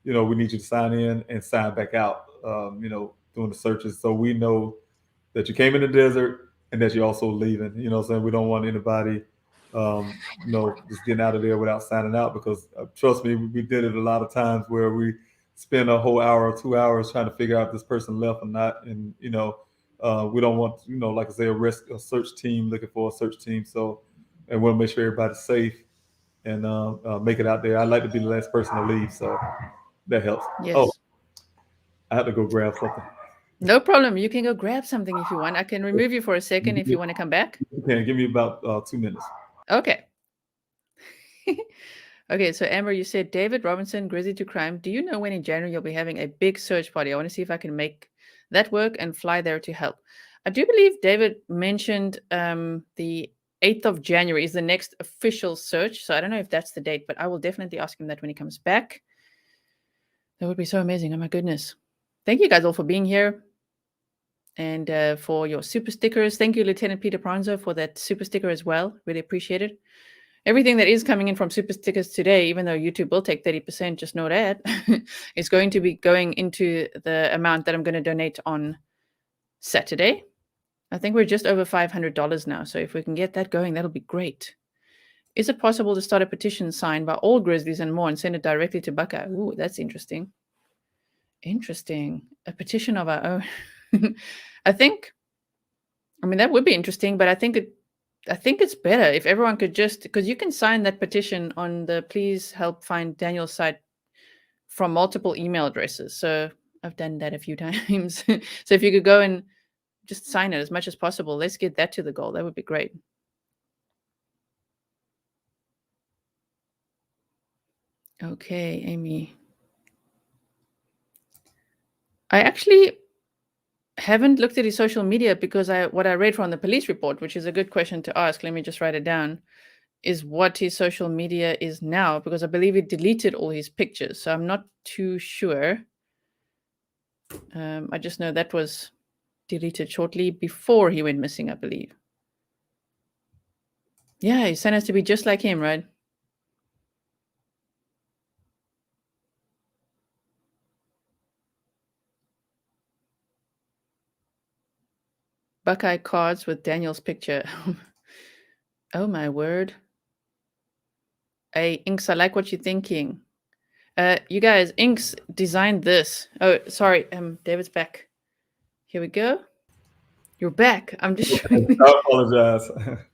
we need you to sign in and sign back out. Doing the searches, so we know that you came in the desert and that you're also leaving. Saying we don't want anybody, just getting out of there without signing out, because trust me, we did it a lot of times where we spend a whole hour or 2 hours trying to figure out if this person left or not, and we don't want, like I say, a search team looking for a search team. So, and we'll make sure everybody's safe and make it out there. I'd like to be the last person to leave, so that helps. Oh, Yes. I have to go grab something. No problem. You can go grab something if you want. I can remove you for a second if you want to come back. Okay, give me about 2 minutes. Okay. Okay, so Amber, you said David Robinson, Grizzly to Crime. Do you know when in January you'll be having a big search party? I want to see if I can make that work and fly there to help. I do believe David mentioned the 8th of January is the next official search. So I don't know if that's the date, but I will definitely ask him that when he comes back. That would be so amazing. Oh my goodness. Thank you guys all for being here and for your super stickers. Thank you, Lieutenant Peter Pranzo, for that super sticker as well. Really appreciate it. Everything that is coming in from super stickers today, even though YouTube will take 30%, just know that, is going to be going into the amount that I'm going to donate on Saturday. I think we're just over $500 now. So if we can get that going, that'll be great. Is it possible to start a petition signed by all Grizzlies and more and send it directly to Buckeye? Ooh, that's interesting. Interesting. A petition of our own. I mean, that would be interesting, but I think it's better if everyone could just, because you can sign that petition on the Please Help Find Daniel's site from multiple email addresses. So I've done that a few times. So if you could go and just sign it as much as possible, let's get that to the goal. That would be great. Okay, Amy. I actually haven't looked at his social media because what I read from the police report, which is a good question to ask. Let me just write it down. Is what his social media is now, because I believe he deleted all his pictures. So I'm not too sure. I just know that was deleted shortly before he went missing, I believe. Yeah, his son has to be just like him, right? Buckeye cards with Daniel's picture. Oh my word. Hey, Inks, I like what you're thinking. You guys, Inks designed this. Oh, sorry. David's back. Here we go. You're back. I'm just showing. I apologize.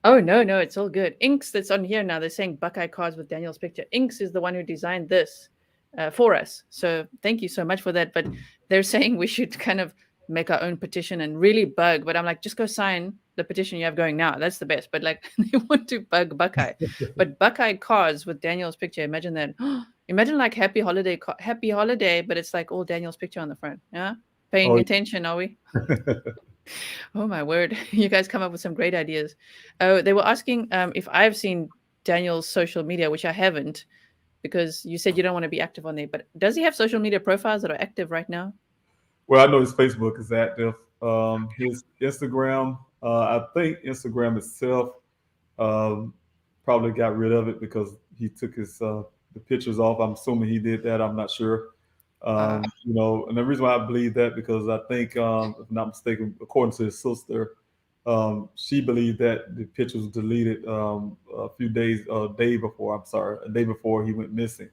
Oh no, it's all good. Inks that's on here now. They're saying Buckeye cards with Daniel's picture. Inks is the one who designed this for us. So thank you so much for that. But they're saying we should kind of make our own petition and really bug. But I'm like, just go sign the petition you have going now. That's the best. But like, they want to bug Buckeye. But Buckeye cards with Daniel's picture. Imagine that. Imagine like happy holiday, but it's like all Daniel's picture on the front. Yeah, paying Oh, attention, are we? Oh my word. You guys come up with some great ideas. Oh, they were asking if I've seen Daniel's social media, which I haven't, because you said you don't want to be active on there. But does he have social media profiles that are active right now? well, I know his Facebook is active. His Instagram, I think Instagram itself um, probably got rid of it because he took his the pictures off. I'm assuming he did that. I'm not sure. Uh, And the reason why I believe that because I think, if I'm not mistaken, according to his sister, she believed that the pictures were deleted a few days, day before. I'm sorry, a day before he went missing.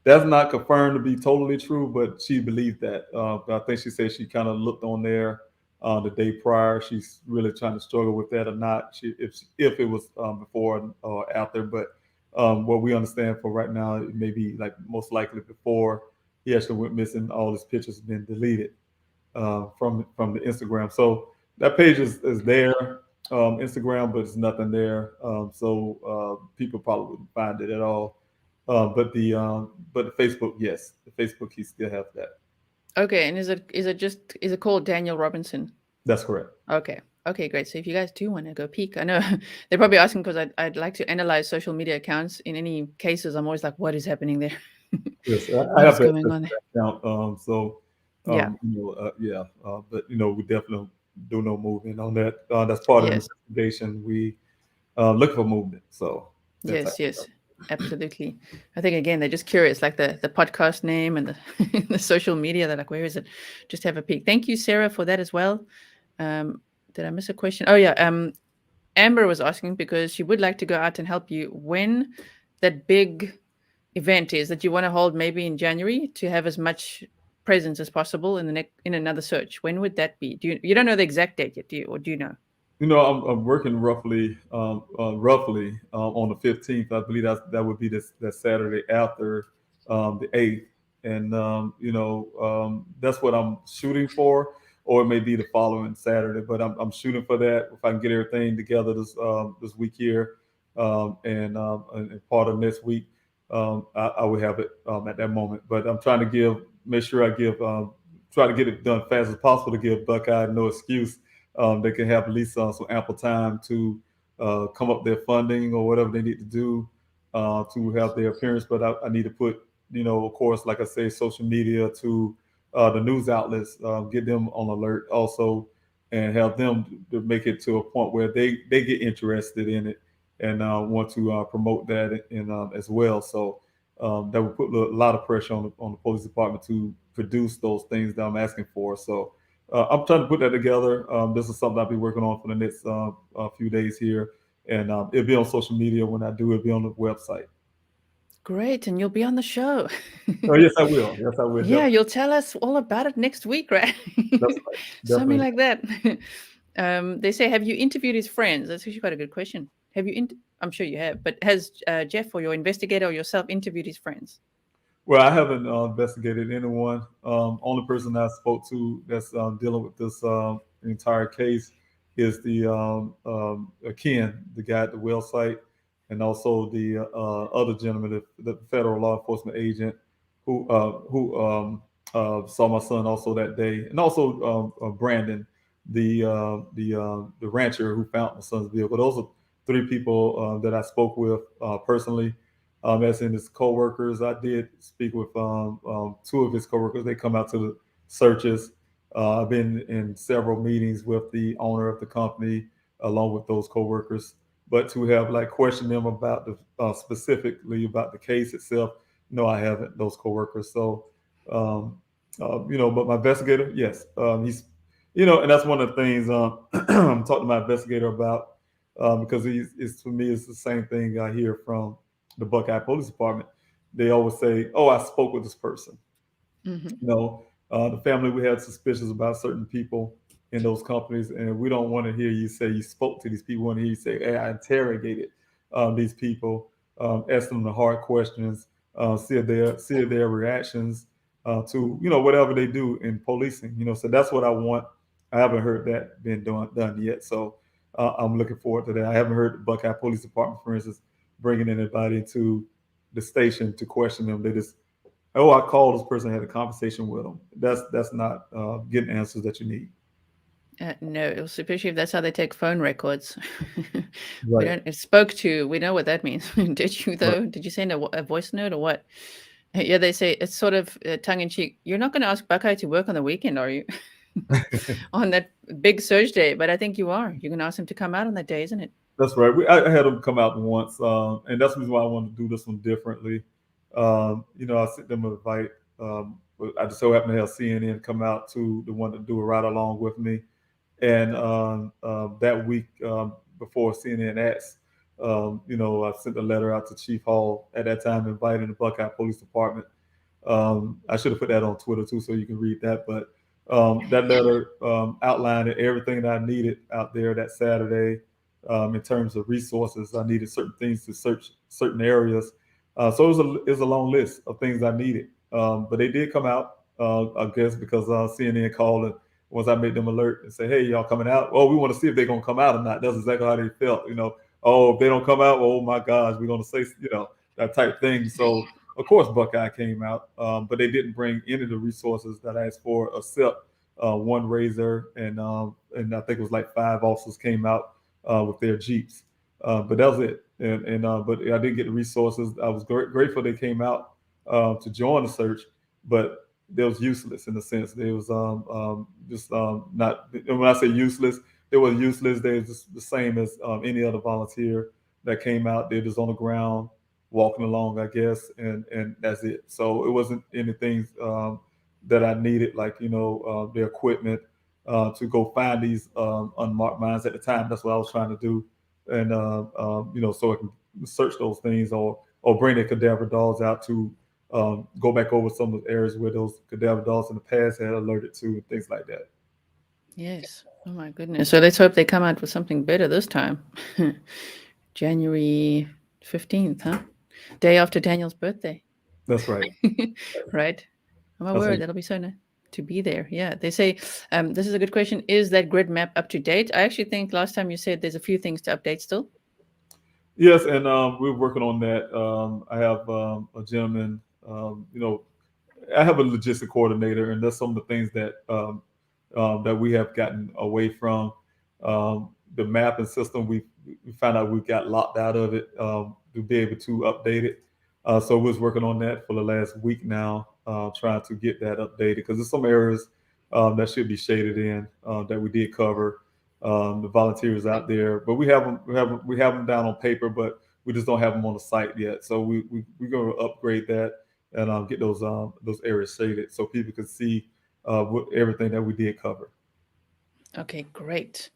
That's not confirmed to be totally true, but she believed that. I think she said she kind of looked on there the day prior. She's really trying to struggle with that or not. If it was before or after, but what we understand for right now, it may be like most likely before he actually went missing. All his pictures have been deleted from the Instagram. So that page is there, Instagram, but it's nothing there. People probably wouldn't find it at all. But the Facebook, yes, the Facebook he still has that. okay, and is it called Daniel Robinson? That's correct. Okay. Okay, great. So if you guys do want to go peek, I know they're probably asking because I'd like to analyze social media accounts. In any cases, I'm always like, what is happening there? Yes, I What have is that going on there? account. Yeah. Yeah, but we definitely do no movement on that. That's part of the Yes. investigation. We look for movement. So that's how. Yes, yes, absolutely. I think again they're just curious, like the podcast name and the the social media. They're like, where is it? Just have a peek. Thank you, Sarah, for that as well. Did I miss a question? Oh yeah. Amber was asking because she would like to go out and help you when that big event is that you want to hold maybe in January to have as much presence as possible in the next in another search. When would that be? You don't know the exact date yet, do you? Or do you know? I'm working roughly on the 15th. I believe that would be that Saturday after the 8th, and that's what I'm shooting for, or it may be the following Saturday. But I'm shooting for that if I can get everything together this week here, and part of next week. I will have it at that moment. But I'm trying to make sure I try to get it done fast as possible to give Buckeye no excuse. They can have at least some ample time to come up their funding or whatever they need to do to have their appearance. But I need to put, of course, like I say, social media to the news outlets, get them on alert also, and have them to make it to a point where they get interested in it and want to promote that as well. So that would put a lot of pressure on the police department to produce those things that I'm asking for. So I'm trying to put that together. This is something I'll be working on for the next few days here, and it'll be on social media when I do. It'll be on the website. Great, and you'll be on the show. Oh yes, I will. Yes, I will. Yeah, Definitely. you'll tell us all about it next week, right? That's right. Something Definitely. like that. They say, have you interviewed his friends? That's actually quite a good question. Have you? I'm sure you have, but has Jeff or your investigator or yourself interviewed his friends? Well, I haven't investigated anyone. Only person I spoke to that's dealing with this entire case is the Ken, the guy at the well site, and also the other gentleman, the federal law enforcement agent who saw my son also that day, and also Brandon, the rancher who found my son's vehicle. Those are three people that I spoke with personally. As in his coworkers, I did speak with two of his coworkers. They come out to the searches. I've been in several meetings with the owner of the company, along with those coworkers. But to have like questioned them about the specifically about the case itself, no, I haven't. Those coworkers. So, but my investigator, yes, And that's one of the things I'm talking to my investigator about, because it's for me, it's the same thing I hear from the Buckeye Police Department. They always say, "Oh, I spoke with this person." Hmm. You know, the family, we had suspicions about certain people in those companies, and we don't want to hear you say you spoke to these people. We want to hear you say, "Hey, I interrogated these people, asked them the hard questions, see their reactions to whatever they do in policing." So that's what I want. I haven't heard that being done yet, so I'm looking forward to that. I haven't heard the Buckeye Police Department, for instance, bringing anybody to the station to question them. They just, "Oh, I called this person, had a conversation with them." That's not getting answers that you need. No, especially if that's how they take phone records. We Right. don't spoke to. We know what that means. Did you Right. though? Did you send a voice note or what? Yeah, they say it's sort of tongue in cheek. You're not going to ask Buckeye to work on the weekend, are you? On that big surge day, but I think you are. You're going to ask him to come out on that day, isn't it? That's right. I had them come out once, and that's the reason why I wanted to do this one differently. I sent them an invite. But I just so happened to have CNN come out to the one to do a ride along with me. And that week, before CNN asked, I sent a letter out to Chief Hall at that time, inviting the Buckeye Police Department. I should have put that on Twitter too, so you can read that. But that letter outlined everything that I needed out there that Saturday, in terms of resources. I needed certain things to search certain areas. So it was a long list of things I needed. But they did come out, I guess, because CNN called, and once I made them alert and say, "Hey, y'all coming out?" "Oh, we want to see if they're gonna come out or not." That's exactly how they felt. "Oh, if they don't come out, oh my gosh, we're gonna say, that type thing." So of course, Buckeye came out, but they didn't bring any of the resources that I asked for, except one razor, and I think it was like 5 officers came out with their jeeps. But that was it. But I didn't get the resources. I was grateful they came out to join the search, but they was useless in a sense. They was just not. And when I say useless, they were useless. They was just the same as any other volunteer that came out. They're just on the ground walking along, I guess, and that's it. So it wasn't anything that I needed, like the equipment to go find these unmarked mines at the time. That's what I was trying to do, and so I can search those things, or bring the cadaver dogs out to go back over some of the areas where those cadaver dogs in the past had alerted to, and things like that. Yes. Oh my goodness. So let's hope they come out with something better this time. January 15th, huh? Day after Daniel's birthday. That's right. Right? Oh my That's word, right. that'll be so nice to be there. Yeah. They say, this is a good question. Is that grid map up to date? I actually think last time you said there's a few things to update still. Yes, and we're working on that. I have a gentleman. I have a logistic coordinator, and that's some of the things that we have gotten away from. The mapping system, we found out we got locked out of it, to be able to update it. So we was working on that for the last week now, trying to get that updated, because there's some areas that should be shaded in, that we did cover. The volunteers out there, but we have them down on paper, but we just don't have them on the site yet. So we're going to upgrade that, and get those areas shaded so people can see everything that we did cover. Okay, great.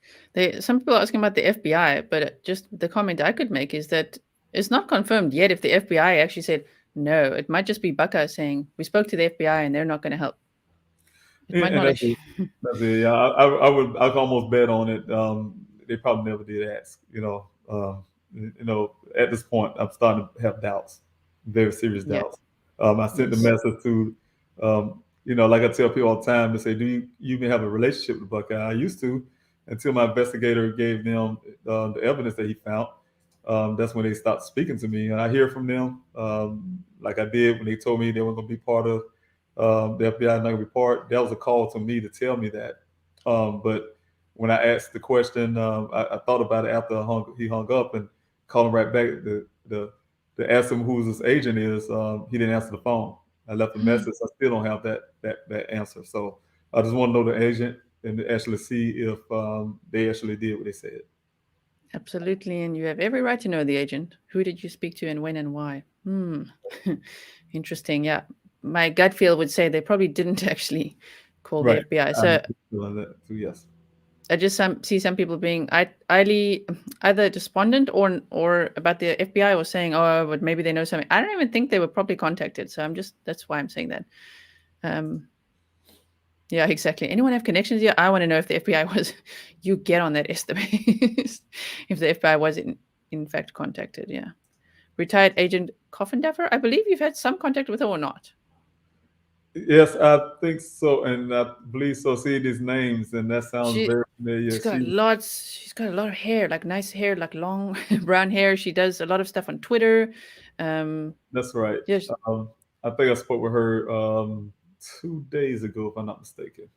Some people are asking about the FBI, but just the comment I could make is that it's not confirmed yet if the FBI actually said no. It might just be Buckeye saying we spoke to the FBI and they're not going to help. It might And not that's actually. it. That's it. Yeah, I could almost bet on it. They probably never did ask. At this point, I'm starting to have doubts, very serious Yeah. doubts. I sent the Yes. message to, like I tell people all the time, to say, "Do you even have a relationship with Buckeye?" I used to, until my investigator gave them the evidence that he found. That's when they stopped speaking to me, and I hear from them, like I did when they told me they were going to be part of the FBI, not going to be part. That was a call to me to tell me that. But when I asked the question, I thought about it after he hung up, and called him right back to ask him who his agent is. He didn't answer the phone. I left a message. I still don't have that answer. So I just want to know the agent and actually see if they actually did what they said. Absolutely. And you have every right to know the agent. Who did you speak to and when and why? Hmm. Interesting. Yeah. My gut feel would say they probably didn't actually call the Right. FBI. I'm So feeling that too. Yes. I just see some people being highly either despondent or about the FBI or saying, oh, but maybe they know something. I don't even think they were properly contacted. So that's why I'm saying that. Um, yeah, exactly. Anyone have connections here? I want to know if the FBI was, you get on that estimate. If the FBI was in fact contacted. Yeah. Retired Agent Coffindaffer, I believe you've had some contact with her or not. Yes, I think so, and I believe so. See these names, and that sounds She very familiar. she's got a lot of hair, like nice hair, like long brown hair. She does a lot of stuff on Twitter. Um, That's right. yes, Um, I think I spoke with her 2 days ago, if I'm not mistaken.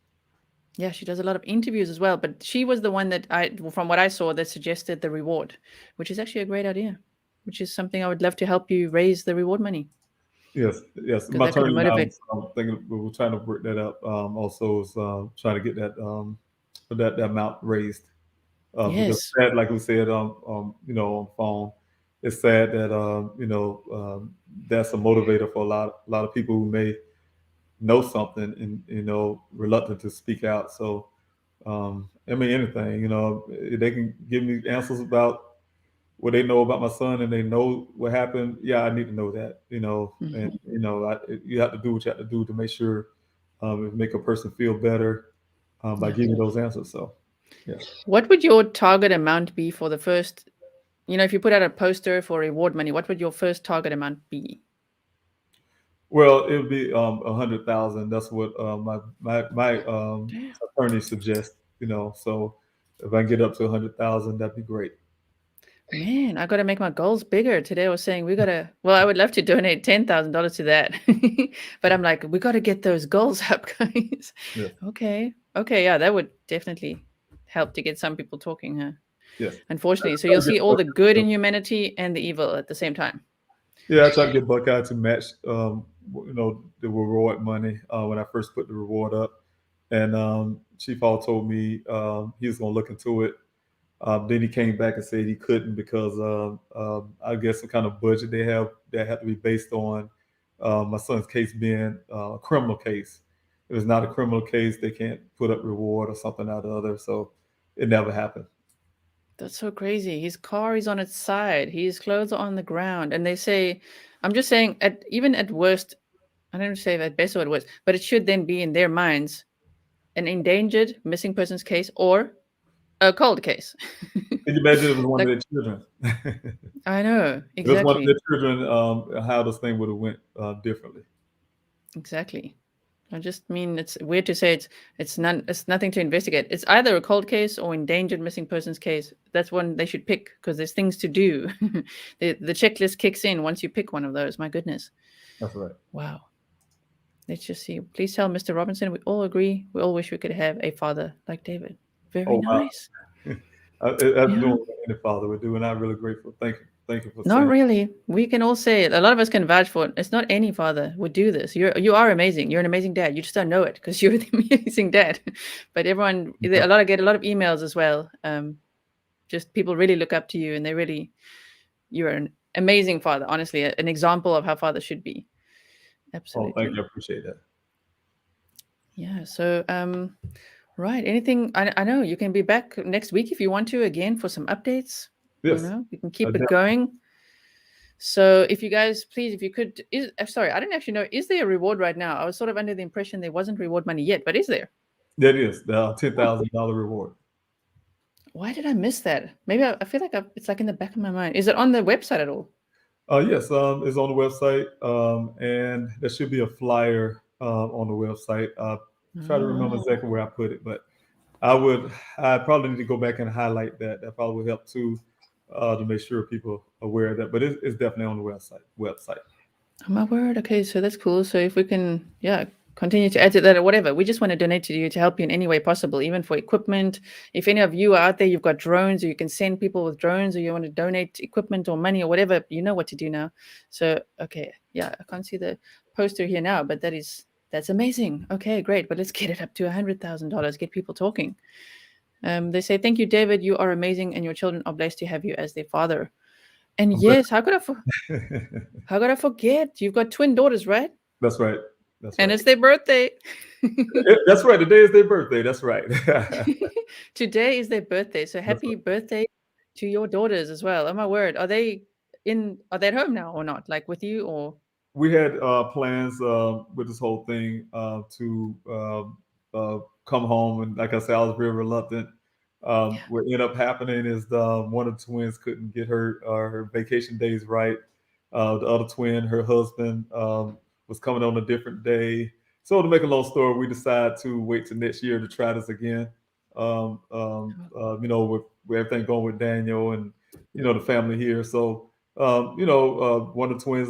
yeah, she does a lot of interviews as well. But she was the one that from what I saw, that suggested the reward, which is actually a great idea. Which is something I would love to help you raise the reward money Yes, yes. because My that could attorney and I motivate. was thinking we were trying to work that out. Also, was trying to get that amount raised. Because Yes, sad, like we said, on phone, it's sad that that's a motivator for a lot of people who may know something and reluctant to speak out. So, I mean, anything, if they can give me answers about what they know about my son and they know what happened. Yeah, I need to know that, and hmm, you have to do what you have to do to make sure it make a person feel better by yeah. giving those answers. So, yes. What would your target amount be for the first? If you put out a poster for reward money, what would your first target amount be? Well, it would be 100,000. That's what my Damn. attorney suggests. So if I can get up to 100,000, that'd be great. Man, I got to make my goals bigger. Today I was saying we got to, well, I would love to donate $10,000 to that. But I'm like, we got to get those goals up, guys. Yes, Okay. Okay. Yeah, that would definitely help to get some people talking, huh? yes. Unfortunately. So Try you'll to get see all the good Buckeye in humanity and the evil at the same time. Yeah, I tried to get Buckeye to match, the reward money when I first put the reward up, and Chief Hall told me he was going to look into it. Then he came back and said he couldn't because I guess some kind of budget they have that had to be based on my son's case being a criminal case. If it's not a criminal case, they can't put up reward or something or the other. So it never happened. That's so crazy. His car is on its side. His clothes are on the ground. And they say, I'm just saying, even at worst, I don't say at best or at worst, but it should then be in their minds an endangered missing persons case or a cold case. Can you imagine if it was one of Like, their children? If I know, it was one of their exactly. children, how this thing would have went differently. Exactly. I just mean it's weird to say it's nothing to investigate. It's either a cold case or endangered missing persons case. That's one they should pick because there's things to do. The checklist kicks in once you pick one of those. My goodness. That's right. Wow. Let's just see. Please tell Mr. Robinson we all agree. We all wish we could have a father like David. Very Oh wow. nice. That's Yeah. doing what any father would do, and I'm really grateful. Thank you for Not saying. really. We can all say it. A lot of us can vouch for it. It's not any father would do this. You are amazing. You're an amazing dad. You just don't know it because you're the amazing dad. But everyone, get a lot of emails as well. Just people really look up to you, and you're an amazing father. Honestly, an example of how fathers should be. Oh, thank you. Absolutely. I appreciate that. Yeah. So, right. Anything? I know you can be back next week if you want to again for some updates. Yes. We can I keep it def- going. So if you guys, please, if you could, sorry, I didn't actually know, is there a reward right now? I was sort of under the impression there wasn't reward money yet, but is there? That is the Oh, $10,000 reward. why did I miss that? Maybe I feel like it's like in the back of my mind. Is it on the website at all? Yes, it's on the website, and there should be a flyer on the website. Try to remember Oh, exactly where I put it, but I probably need to go back and highlight that. That probably would help too, to make sure people are aware of that. But it's definitely on the website. oh my word. Okay, so that's cool. So if we can, yeah, continue to add to that or whatever, we just want to donate to you to help you in any way possible, even for equipment. If any of you are out there, you've got drones, or you can send people with drones, or you want to donate equipment or money or whatever, you know what to do now. So okay, yeah, I can't see the poster here now, but that's amazing. Okay, great. But let's get it up to $100,000. Get people talking. They say, "Thank you, David. You are amazing, and your children are blessed to have you as their father." And I'm glad- yes, how could I forget? You've got twin daughters, right? That's right. That's And right. it's their birthday. That's right. Today is their birthday. That's right. Today is their birthday. So That's happy right. birthday to your daughters as well. Oh my word. Are they at home now or not? Like with you or We had plans with this whole thing to come home, and like I said, I was very reluctant. yeah. What ended up happening is one of the twins couldn't get her vacation days right. The other twin, her husband, was coming on a different day. So to make a long story, we decided to wait till next year to try this again. With everything going with Daniel and the family here, so one of the twins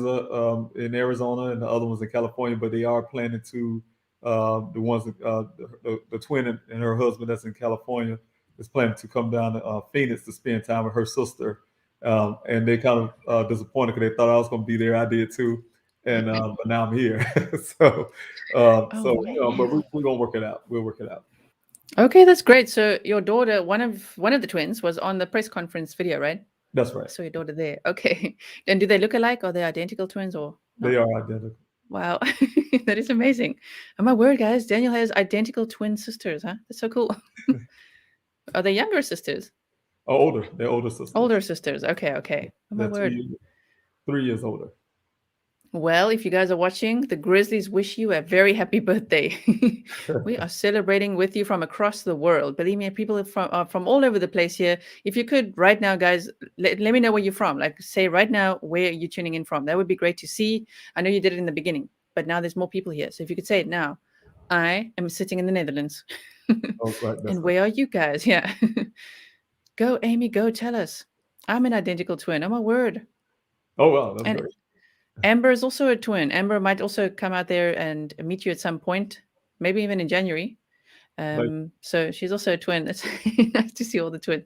in Arizona and the other one's in California, but they are planning to the twin and her husband that's in California is planning to come down to Phoenix to spend time with her sister. And they kind of disappointed because they thought I was going to be there. I did too, and but now I'm here. so, Oh but man. we're gonna work it out. We'll work it out. Okay, that's great. So your daughter, one of the twins, was on the press conference video, right? That's I right. saw your daughter there. Okay. And do they look alike? Are they identical twins or They not? are identical. Wow. That is amazing. Oh my word, guys. Daniel has identical twin sisters, huh? That's so cool. Are they younger sisters? Oh, older. They're older sisters. Older sisters. Okay, okay. Oh my They're word. 3 years older. Well, if you guys are watching, the Grizzlies wish you a very happy birthday. We are celebrating with you from across the world. Believe me, people are from all over the place here. If you could right now, guys, let me know where you're from. Like, say right now where you're tuning in from. That would be great to see. I know you did it in the beginning, but now there's more people here. So if you could say it now, I am sitting in the Netherlands. Oh, right. That's And right. where are you guys? Yeah. Go, Amy, go tell us. I'm an identical twin. Oh, my word. Oh, wow. That's And great. Amber is also a twin. Amber might also come out there and meet you at some point, maybe even in January. Like, So she's also a twin. It's nice to see all the twins.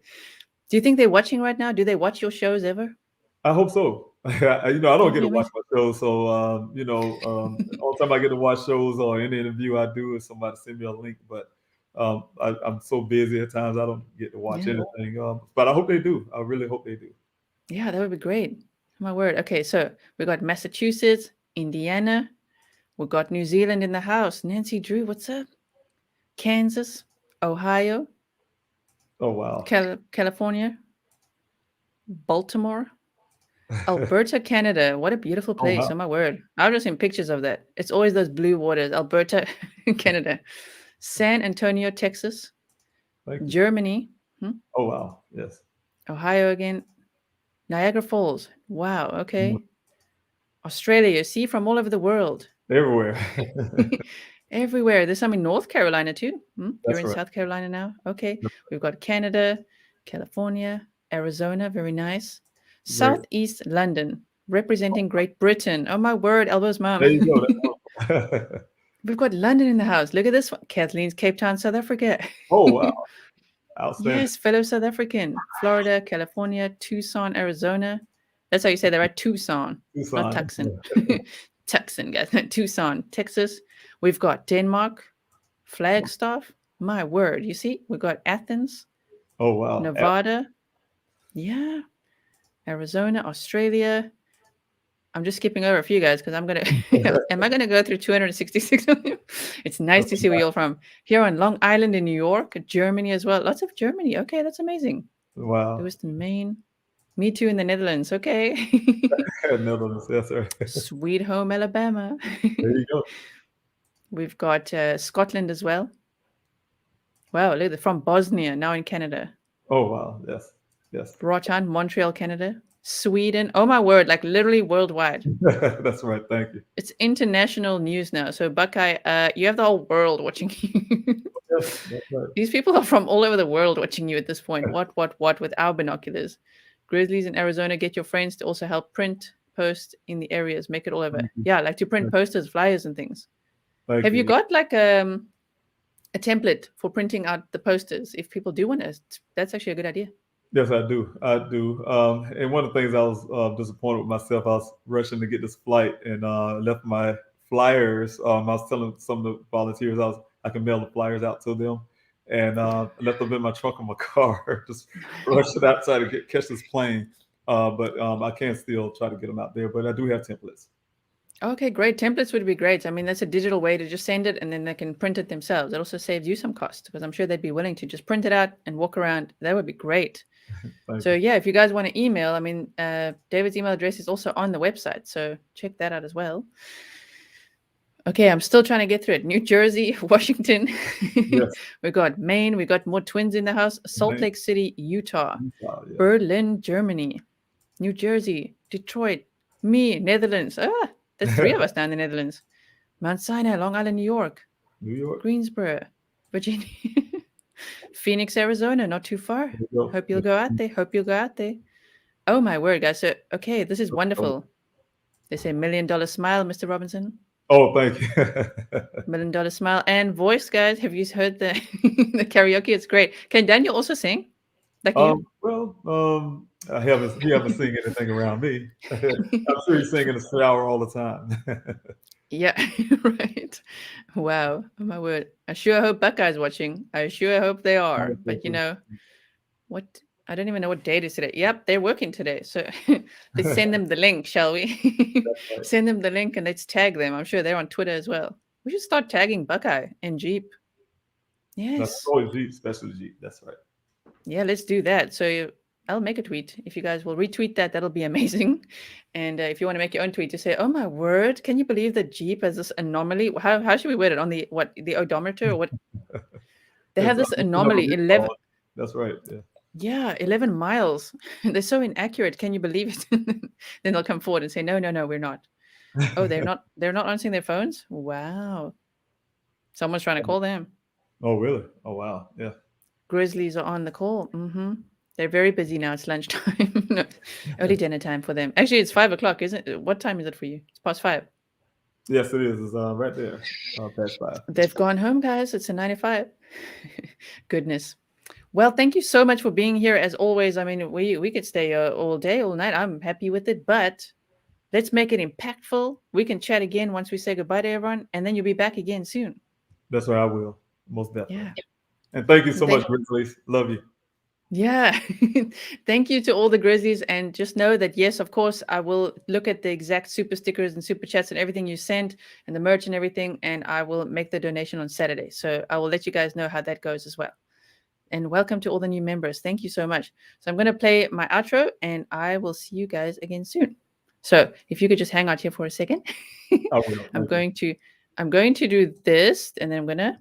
Do you think they're watching right now? Do they watch your shows ever? I hope so. I That don't would get be to watch amazing. my shows, so all the time I get to watch shows or any interview I do is somebody send me a link. But I'm so busy at times I don't get to watch Yeah. anything. But I hope they do. I really hope they do. Yeah, that would be great. My word. Okay, so we got Massachusetts, Indiana. We got New Zealand in the house. Nancy Drew, what's up? Kansas, Ohio, Oh wow. California, Baltimore, Alberta, Canada. What a beautiful Oh place. wow. Oh my word. I've just seen pictures of that. It's always those blue waters. Alberta, Canada. San Antonio, Texas. Thank you. Germany. Oh wow. Yes. Ohio again. Niagara Falls. Wow. Mhm. Okay. Australia. See from all over the world. Everywhere. Everywhere. There's some in North Carolina too. You're That's in right. South Carolina now. Okay. We've got Canada, California, Arizona. Very nice. Great. Southeast London, representing Great Britain. Oh my word, Elbo's mom. There you go. That's wonderful. We've got London in the house. Look at this one. Kathleen's Cape Town, South Africa. Oh wow. Outstanding. Yes, fellow South African. Florida, California, Tucson, Arizona. That's how you say that, right? Tucson, not Tucson. Tucson. Tucson, guys. Tucson, Texas. We've got Denmark, Flagstaff. My word. You see, we've got Athens, Oh wow. Nevada. Yeah. Arizona, Australia. I'm just skipping over a few guys because I'm gonna. Am I gonna go through 266 of you? It's nice to see where you're from. Here on Long Island in New York, Germany as well. Lots of Germany. Okay, that's amazing. Wow. Lewiston, Maine. Me too in the Netherlands. Okay. Netherlands. Yes, sir. Sweet home, Alabama. There you go. We've got Scotland as well. Wow, look, they're from Bosnia, now in Canada. Oh wow. Yes. Yes. Rotan, Montreal, Canada. Sweden. Oh my word, like literally worldwide. That's right. Thank you. It's international news now. So Buckeye, you have the whole world watching you. Yes, that's right. These people are from all over the world watching you at this point. What with our binoculars? Grizzlies in Arizona, get your friends to also help print, post in the areas, make it all over. Thank you. Yeah, like to print posters, flyers, and things. Thank Have you you. got like a template for printing out the posters? If people do want to, that's actually a good idea. Yes, I do. I do. And one of the things I was disappointed with myself, I was rushing to get this flight and left my flyers. I was telling some of the volunteers I can mail the flyers out to them, and I left them in my trunk of my car. Just rushed it outside to catch this plane. But I can still try to get them out there. But I do have templates. Okay, great. Templates would be great. I mean, that's a digital way to just send it and then they can print it themselves. It also saves you some cost because I'm sure they'd be willing to just print it out and walk around. That would be great. Thank So you. yeah, if you guys want to email, I mean, David's email address is also on the website, so check that out as well. Okay, I'm still trying to get through it. New Jersey, Washington. Yes. We got Maine. We got more twins in the house. Salt Thank Lake City, Utah. you. Yeah. Berlin, Germany. New Jersey, Detroit. Me, Netherlands. Ah, there's three of us now in the Netherlands. Mount Sinai, Long Island, New York. New York. Greensboro, Virginia. Phoenix, Arizona, not too far. There you Hope you'll go out there. Hope you'll go out there. Oh my word, guys. So okay, this is go. wonderful. They say $1 million smile, Mr. Robinson. Oh, thank you. $1 million smile and voice, guys. Have you heard the the karaoke? It's great. Can Daniel also sing like you? Well, he haven't seen anything around me. I'm sure he's singing in the shower all the time. Yeah, right. Wow. Oh my word. I sure hope Buckeye's watching. I sure hope they are. But you know, what I don't even know what date is today. Yep, they're working today. So let's send them the link, shall we? Right. Send them the link and let's tag them. I'm sure they're on Twitter as well. We should start tagging Buckeye and Jeep. That's Yes. always Jeep, especially Jeep. That's right. Yeah, let's do that. So I'll make a tweet. If you guys will retweet that, that'll be amazing. And if you want to make your own tweet to say, "Oh my word, can you believe that Jeep has this anomaly?" How should we word it on the odometer or what? They have this anomaly 11. That's right. Yeah. Yeah, 11 miles. They're so inaccurate. Can you believe it? Then they'll come forward and say, "No, no, no, we're not." Oh, they're not answering their phones? Wow. Someone's trying to call them. Oh, really? Oh, wow. Yeah. Grizzlies are on the call. They're very busy now. It's lunchtime. No, early dinner time for them. Actually, it's 5 o'clock, isn't it? What time is it for you? It's past 5. Yes, it is. It's right there. Past 5. They've gone home, guys. It's a 9 to 5. Goodness. Well, thank you so much for being here. As always, I mean, we could stay all day, all night. I'm happy with it, but let's make it impactful. We can chat again once we say goodbye to everyone, and then you'll be back again soon. That's right. I will. Most definitely. Yeah. And thank you so Thank- much, Grizzlies. Love you. Yeah. Thank you to all the Grizzlies. And just know that, yes, of course, I will look at the exact super stickers and super chats and everything you sent and the merch and everything. And I will make the donation on Saturday. So I will let you guys know how that goes as well. And welcome to all the new members. Thank you so much. So I'm going to play my outro and I will see you guys again soon. So if you could just hang out here for a second, I will. I'm going to do this and then I'm going to